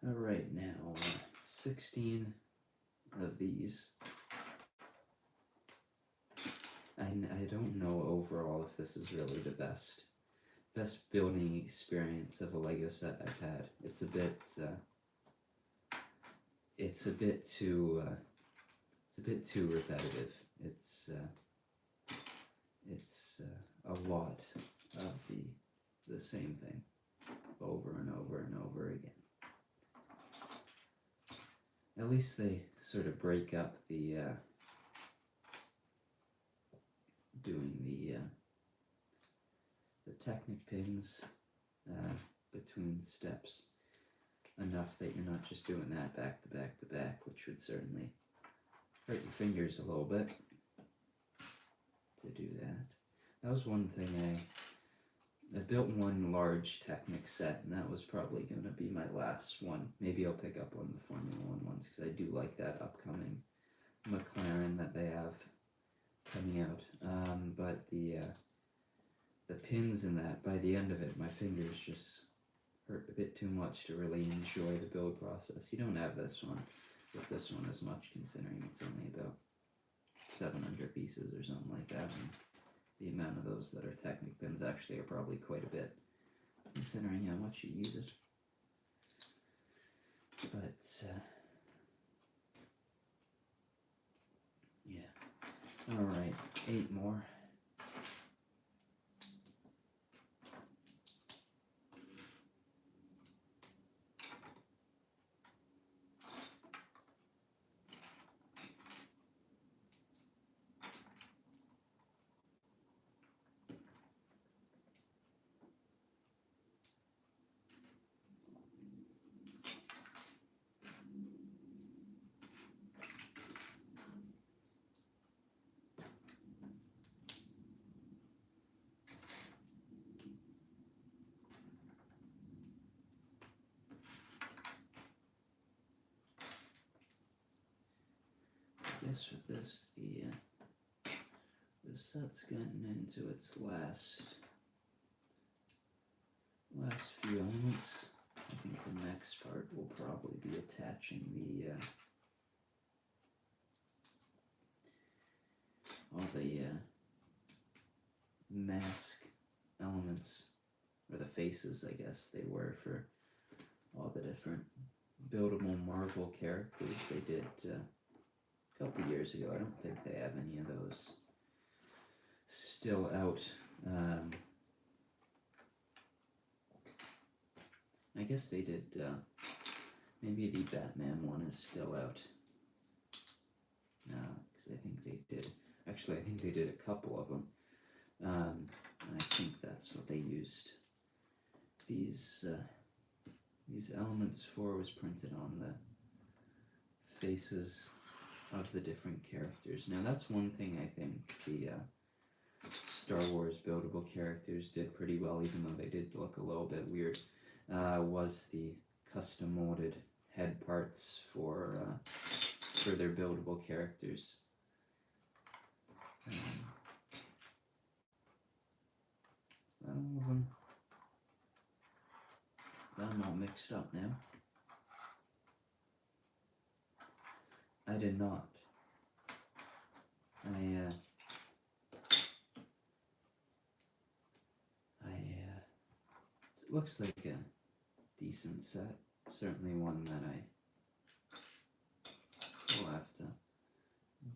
Alright, now 16 of these. I don't know overall if this is really the best building experience of a Lego set I've had. It's a bit too repetitive. It's a lot of the same thing over and over and over again. At least they sort of break up the doing the Technic pins between steps enough that you're not just doing that back to back to back, which would certainly hurt your fingers a little bit to do that. That was one thing I built one large Technic set, and that was probably going to be my last one. Maybe I'll pick up one of the Formula One ones, because I do like that upcoming McLaren that they have coming out. But the pins in that, by the end of it, my fingers just hurt a bit too much to really enjoy the build process. You don't have this one with this one as much, considering it's only about 700 pieces or something like that. And the amount of those that are Technic pins actually are probably quite a bit, considering how much you use it. But yeah. Alright, 8 more. I guess with this, the set's getting into its last few elements. I think the next part will probably be attaching all the mask elements, or the faces, I guess they were, for all the different buildable Marvel characters they did a couple years ago. I don't think they have any of those still out. I guess they did, maybe the Batman one is still out. Because I think they did. Actually, I think they did a couple of them. And I think that's what they used. These elements for was printed on the faces of the different characters. Now that's one thing I think the Star Wars buildable characters did pretty well, even though they did look a little bit weird, was the custom molded head parts for their buildable characters. All of them. I'm all mixed up now. I did not. It looks like a decent set. Certainly one that I will have to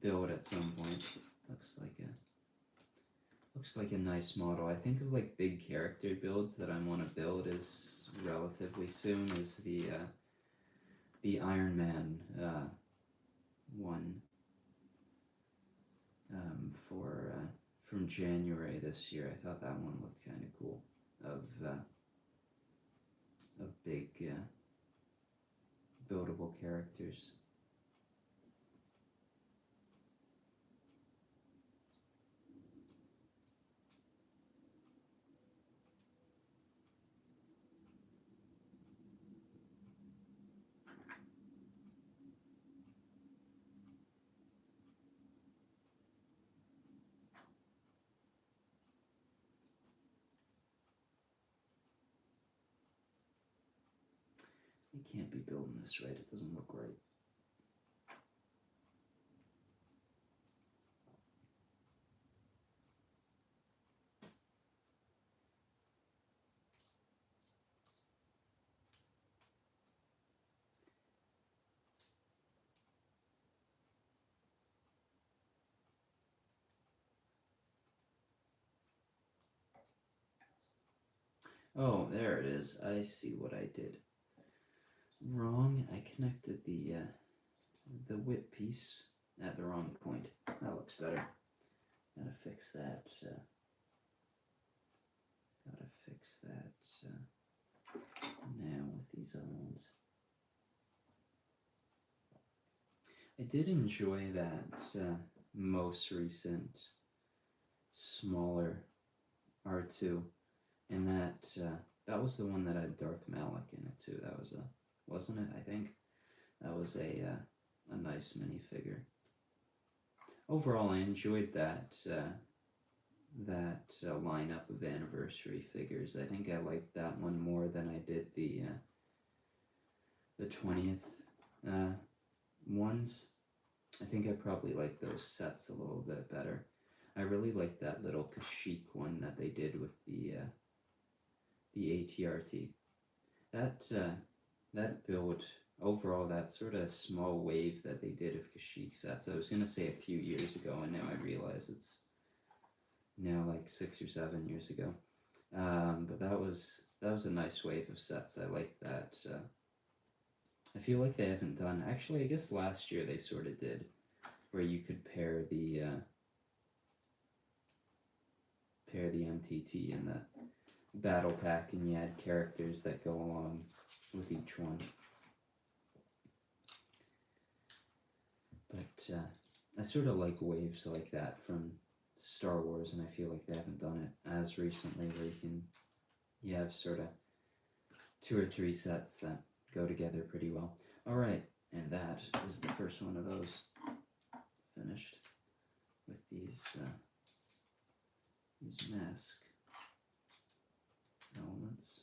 build at some point. Looks like a nice model. I think of like big character builds that I want to build is relatively soon is the Iron Man one from January this year. I thought that one looked kind of cool of big buildable characters. You can't be building this right, it doesn't look right. Oh, there it is. I see what I did wrong. I connected the whip piece at the wrong point. That looks better. Gotta fix that. Now with these other ones. I did enjoy that most recent smaller R2, and that was the one that had Darth Malak in it too. That was wasn't it? I think that was a nice minifigure. Overall, I enjoyed that lineup of anniversary figures. I think I liked that one more than I did the 20th ones. I think I probably like those sets a little bit better. I really like that little Kashyyyk one that they did with the ATRT. That build, overall, that sort of small wave that they did of Kashyyyk sets, I was going to say a few years ago, and now I realize it's now like 6 or 7 years ago. But that was a nice wave of sets. I like that. I feel like they haven't done, actually I guess last year they sort of did, where you could pair the MTT and the battle pack, and you had characters that go along with each one. But I sort of like waves like that from Star Wars, and I feel like they haven't done it as recently, where you have sort of 2 or 3 sets that go together pretty well. Alright, and that is the first one of those finished with these mask elements.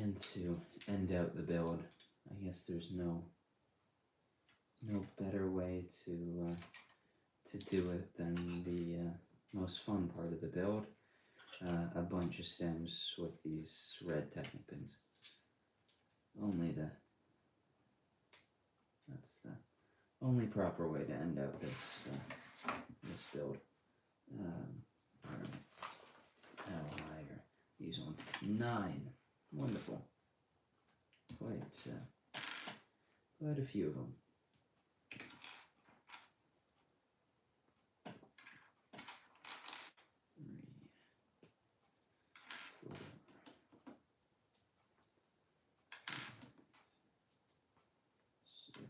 And to end out the build, I guess there's no better way to do it than the most fun part of the build, a bunch of stems with these red Technic pins. That's the only proper way to end out this build. Alright. How high are these ones? 9. Wonderful. Quite a few of them. 3, 4, 6,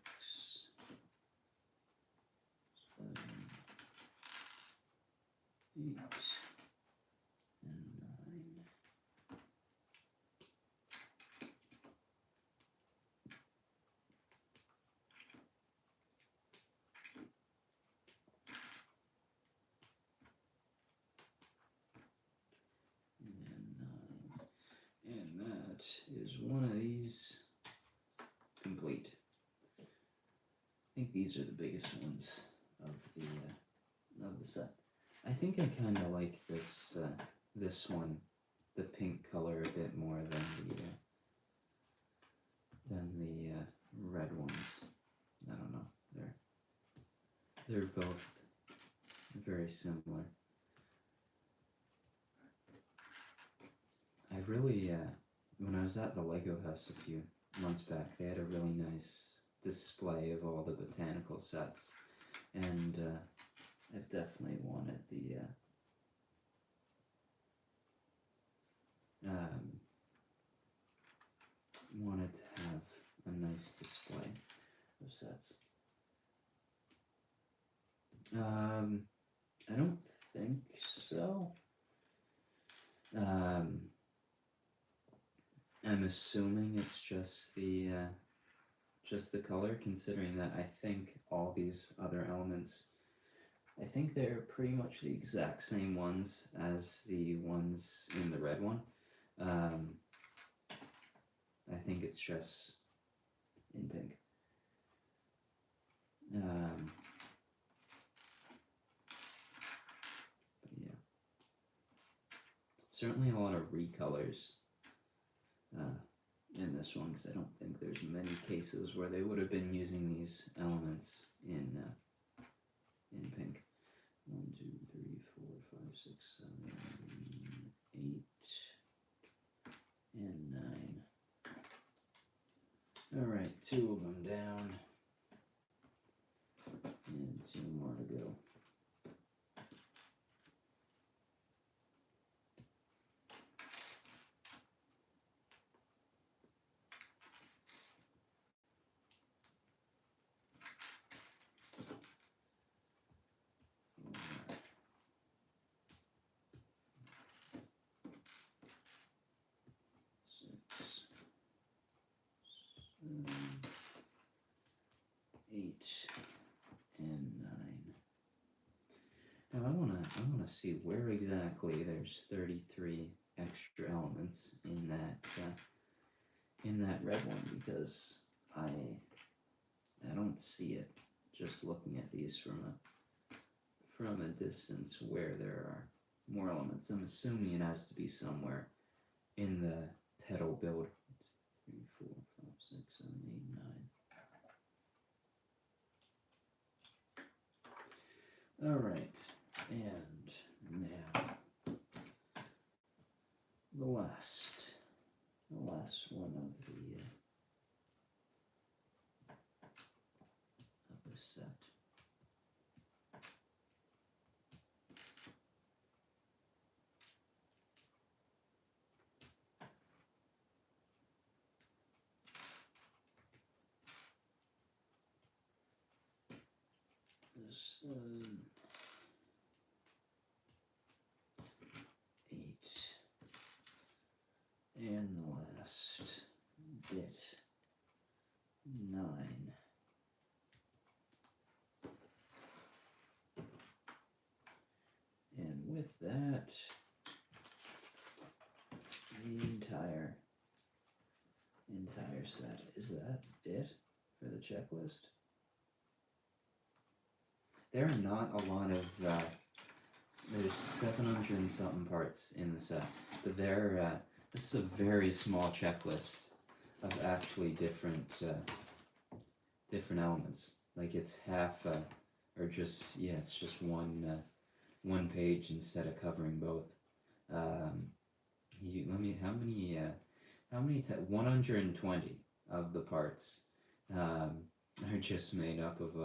7, 8, and 9. And that is one of these complete. I think these are the biggest ones of the set. I think I kind of like this one, the pink color, a bit more than the red ones. I don't know. They're both very similar. I really, when I was at the Lego house a few months back, they had a really nice display of all the botanical sets, and I've definitely wanted wanted to have a nice display of sets. I don't think so. I'm assuming it's just the color, considering that I think all these other elements, I think they're pretty much the exact same ones as the ones in the red one. I think it's just in pink. But yeah. Certainly a lot of recolors in this one, because I don't think there's many cases where they would have been using these elements in pink. 1, 2, 3, 4, 5, 6, 7, 8, and 9. Alright, 2 of them down, and 2 more to go. Now I wanna see where exactly there's 33 extra elements in that red one, because I don't see it just looking at these from a distance where there are more elements. I'm assuming it has to be somewhere in the petal build. 3, 4, 5, 6, 7, 8, 9. All right. And now the last one of the set. This 8, and the last bit, 9. And with that, the entire Is that it for the checklist? There are not a lot of, there's 700 and something parts in the set, but this is a very small checklist of actually different elements. Like it's half, or just, yeah, it's just one page instead of covering both. How many 120 of the parts are just made up of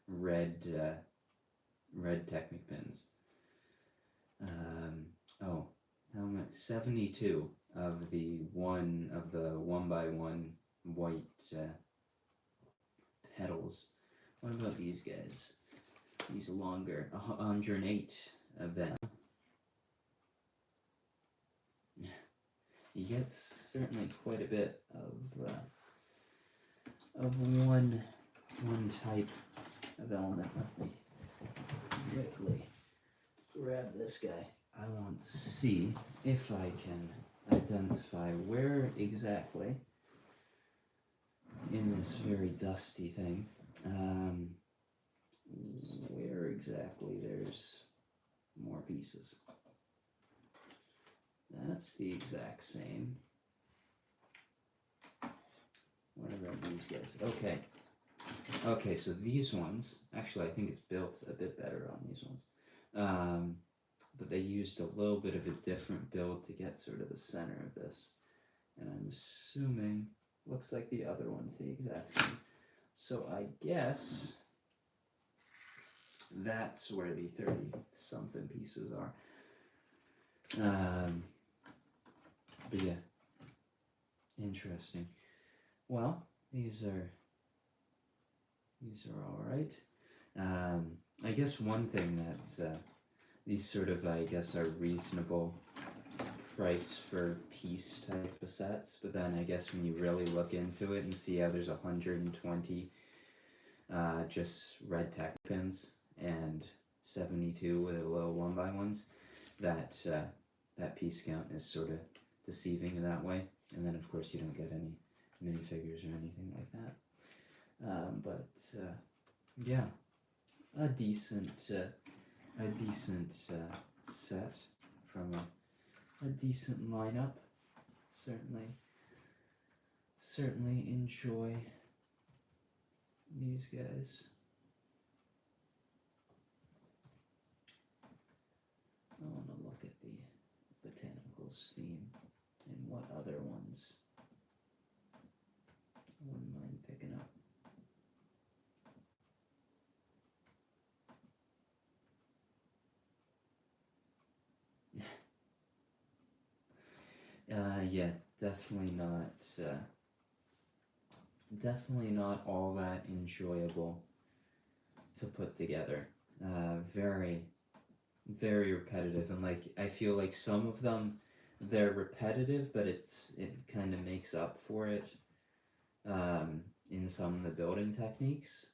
red Technic pins. How much? 72 of the one by one white petals. What about these guys? These longer, 108 of them. You get certainly quite a bit of one type of element. Let me quickly grab this guy. I want to see if I can identify where exactly in this very dusty thing, where exactly there's more pieces. That's the exact same. What about these guys? Okay, so these ones, actually I think it's built a bit better on these ones. But they used a little bit of a different build to get sort of the center of this. And I'm assuming, looks like the other one's the exact same. So I guess that's where the 30-something pieces are. But yeah, interesting. Well, these are all right. I guess one thing that these sort of, I guess, are reasonable price for piece type of sets, but then I guess when you really look into it and see how there's 120 just red tack pins and 72 with a little 1x1s, that piece count is sort of deceiving in that way. And then of course you don't get any minifigures or anything like that. Yeah, a decent set from a decent lineup. Certainly enjoy these guys. I want to look at the botanicals theme and what other ones I wouldn't mind picking up. Yeah, definitely not all that enjoyable to put together. Very, very repetitive, and like I feel like some of them they're repetitive, but it kind of makes up for it in some of the building techniques,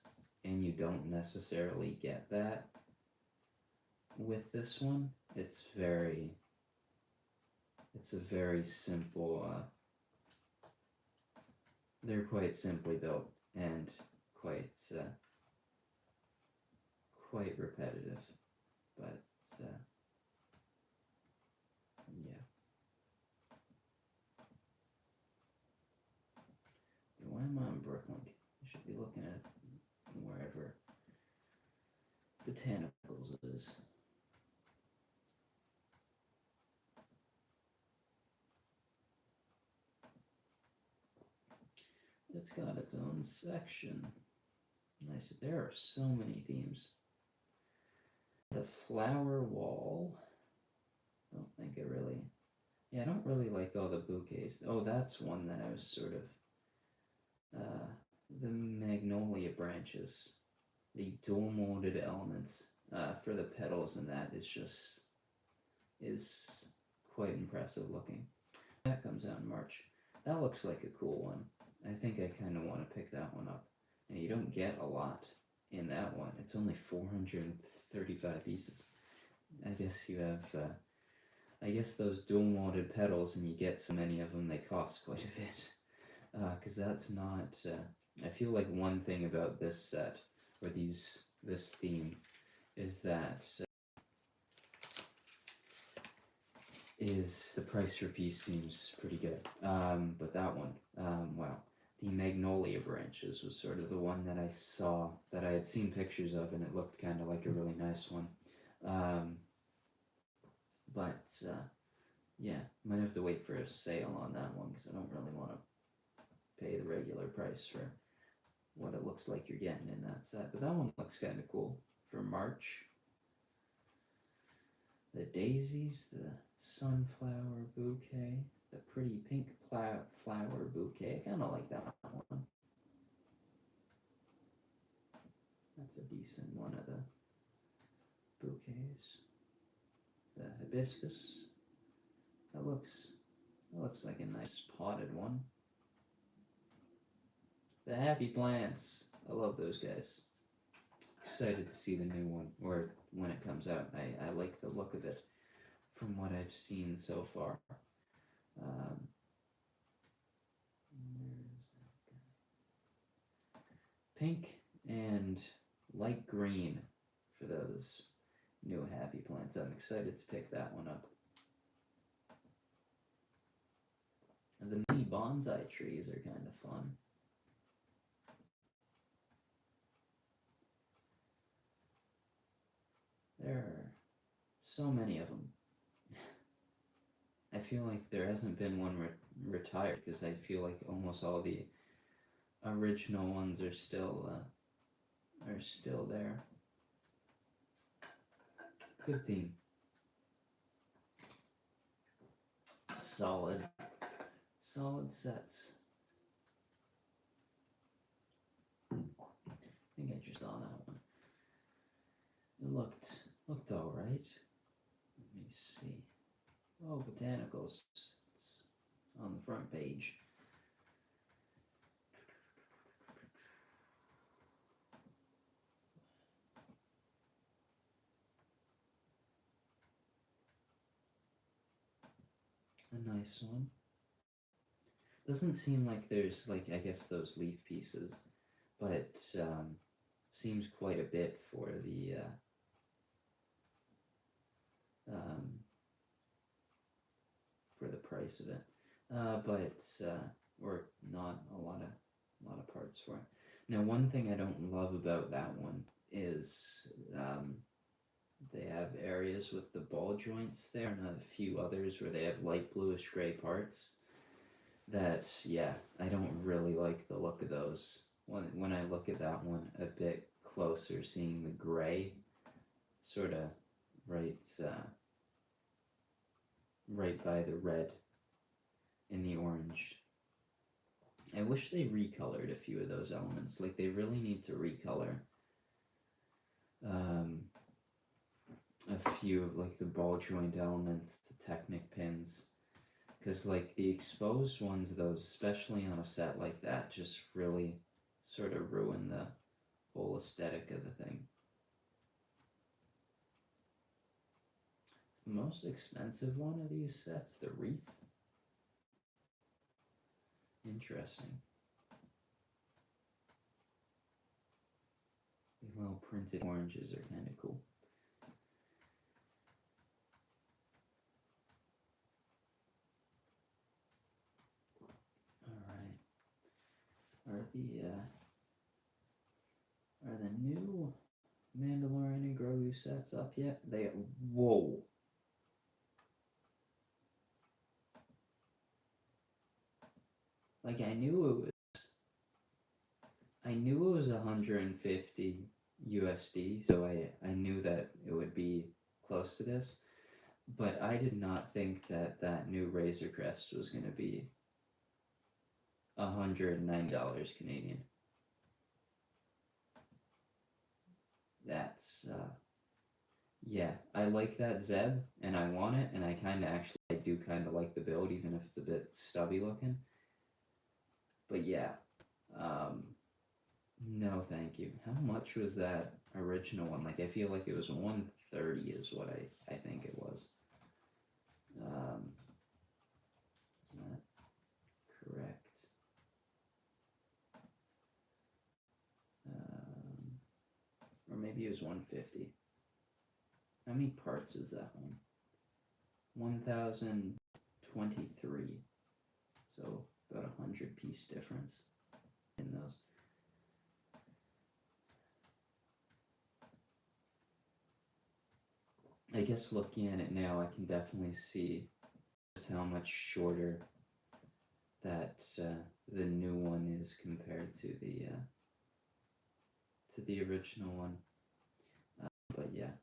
and you don't necessarily get that with this one. It's a very simple, they're quite simply built and quite repetitive, but yeah. Why am I on Brooklink? I should be looking at wherever Botanicals is. It's got its own section. Nice. There are so many themes. The flower wall. I don't really like all the bouquets. Oh, that's one that I was sort of, the magnolia branches, the dual molded elements for the petals, and that is quite impressive looking. That comes out in March. That looks like a cool one. I think I kind of want to pick that one up. And you don't get a lot in that one. It's only 435 pieces. I guess you have, those dual molded petals, and you get so many of them, they cost quite a bit. because that's not. I feel like one thing about this set or this theme is that is the price per piece seems pretty good. But that one, wow. The magnolia branches was sort of the one that I saw, that I had seen pictures of, and it looked kind of like a really nice one. But yeah, might have to wait for a sale on that one because I don't really want to pay the regular price for what it looks like you're getting in that set. But that one looks kind of cool for March. The daisies, the sunflower bouquet, the pretty pink flower bouquet. I kind of like that one. That's a decent one of the bouquets. The hibiscus. That looks like a nice potted one. The happy plants. I love those guys. Excited to see the new one, or when it comes out. I like the look of it from what I've seen so far. Pink and light green for those new happy plants. I'm excited to pick that one up. And the mini bonsai trees are kind of fun. There are so many of them. I feel like there hasn't been one retired because I feel like almost all the original ones are still there. Good theme. Solid sets. I think I just saw that one. It looked all right. Let me see. Oh, botanicals. It's on the front page. A nice one. Doesn't seem like there's, like, I guess those leaf pieces, but seems quite a bit for the price of it, or not a lot of parts for it. Now, one thing I don't love about that one is they have areas with the ball joints there, and a few others where they have light bluish gray parts. That, yeah, I don't really like the look of those. When I look at that one a bit closer, seeing the gray sort of right by the red and the orange. I wish they recolored a few of those elements. Like, they really need to recolor a few of, like, the ball joint elements, the Technic pins. Because, like, the exposed ones, those, especially on a set like that, just really sort of ruin the whole aesthetic of the thing. It's the most expensive one of these sets, the wreath. Interesting. These little printed oranges are kind of cool. Are the new Mandalorian and Grogu sets up yet? Whoa. Like, I knew it was 150 USD, so I knew that it would be close to this, but I did not think that new Razor Crest was going to be $190 Canadian. That's yeah, I like that Zeb, and I want it, and I do kind of like the build, even if it's a bit stubby looking. But yeah, no thank you. How much was that original one? Like, I feel like it was 130 is what I think it was. Is that correct? or maybe it was 150. How many parts is that one? 1023. So about 100-piece difference in those. I guess looking at it now, I can definitely see just how much shorter that the new one is compared to the original one. But yeah,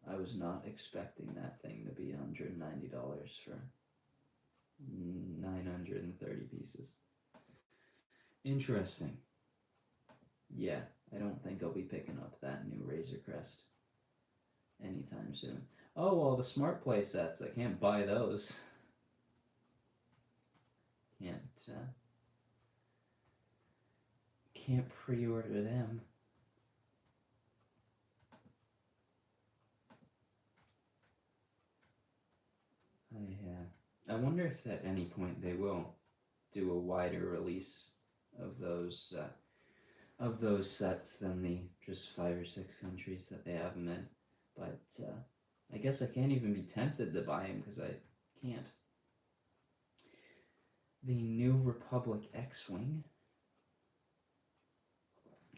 I was not expecting that thing to be $190 for 930 pieces. Interesting. Yeah, I don't think I'll be picking up that new Razor Crest anytime soon. Oh, well, the Smart Play sets, I can't buy those. Can't pre-order them. I wonder if at any point they will do a wider release of those sets than the just 5 or 6 countries that they have them in. But I guess I can't even be tempted to buy them because I can't. The New Republic X-Wing.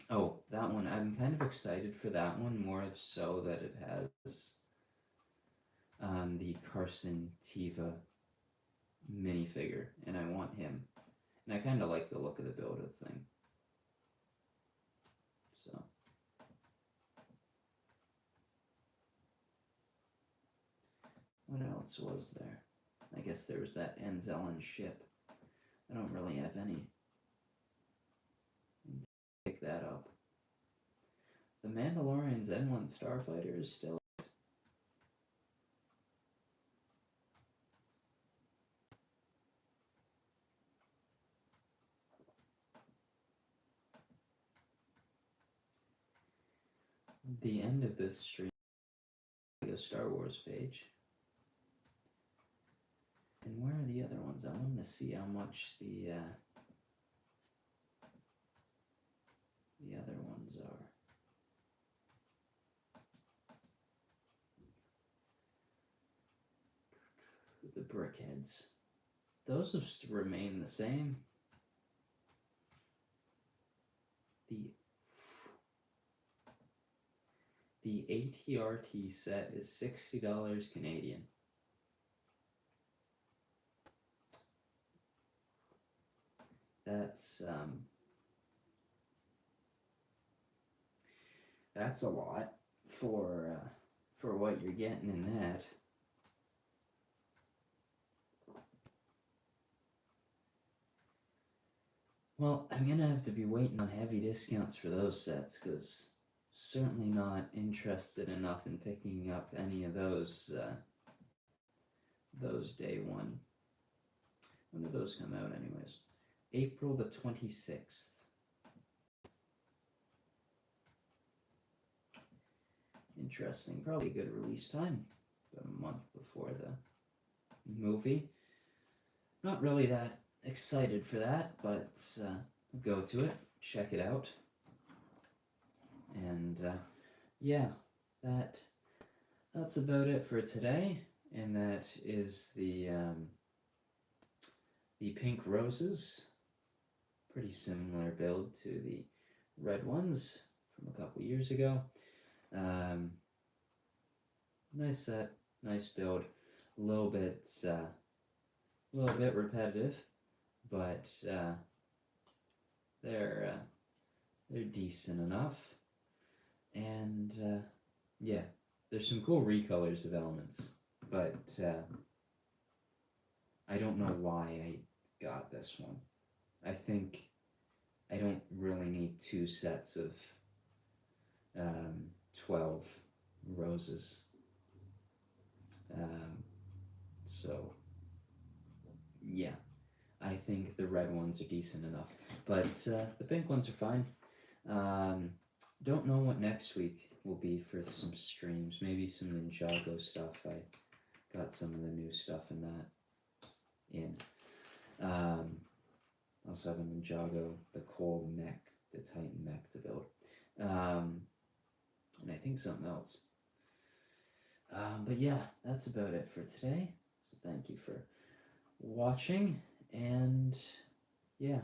Oh, that one. I'm kind of excited for that one, more so that it has the Carson Teva minifigure, and I want him. And I kind of like the look of the build of the thing. So. What else was there? I guess there was that Anzellan ship. I don't really have any. Pick that up. The Mandalorian's N1 Starfighter is still. The end of this stream, the Star Wars page. And where are the other ones? I want to see how much the other ones are. The brickheads. Those have remained the same. The ATRT set is $60 Canadian. That's a lot for what you're getting in that. Well, I'm gonna have to be waiting on heavy discounts for those sets, because certainly not interested enough in picking up any of those day one. When do those come out anyways? April the 26th. Interesting. Probably a good release time. About a month before the movie. Not really that excited for that, but go to it, check it out. And yeah, that's about it for today. And that is the pink roses. Pretty similar build to the red ones from a couple years ago. Nice set, nice build. A little bit repetitive, but they're decent enough. And yeah, there's some cool recolors of elements, but I don't know why I got this one. I think I don't really need 2 sets of 12 roses. So yeah, I think the red ones are decent enough, but the pink ones are fine. Don't know what next week will be for some streams. Maybe some Ninjago stuff. I got some of the new stuff in that in. Also have a Ninjago, the Cole mech, the Titan mech to build. and I think something else. But yeah, that's about it for today. So thank you for watching, and yeah,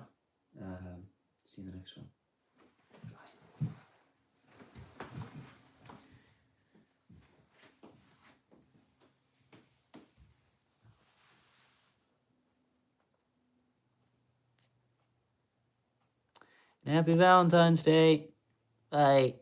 see you in the next one. Bye. Happy Valentine's Day. Bye.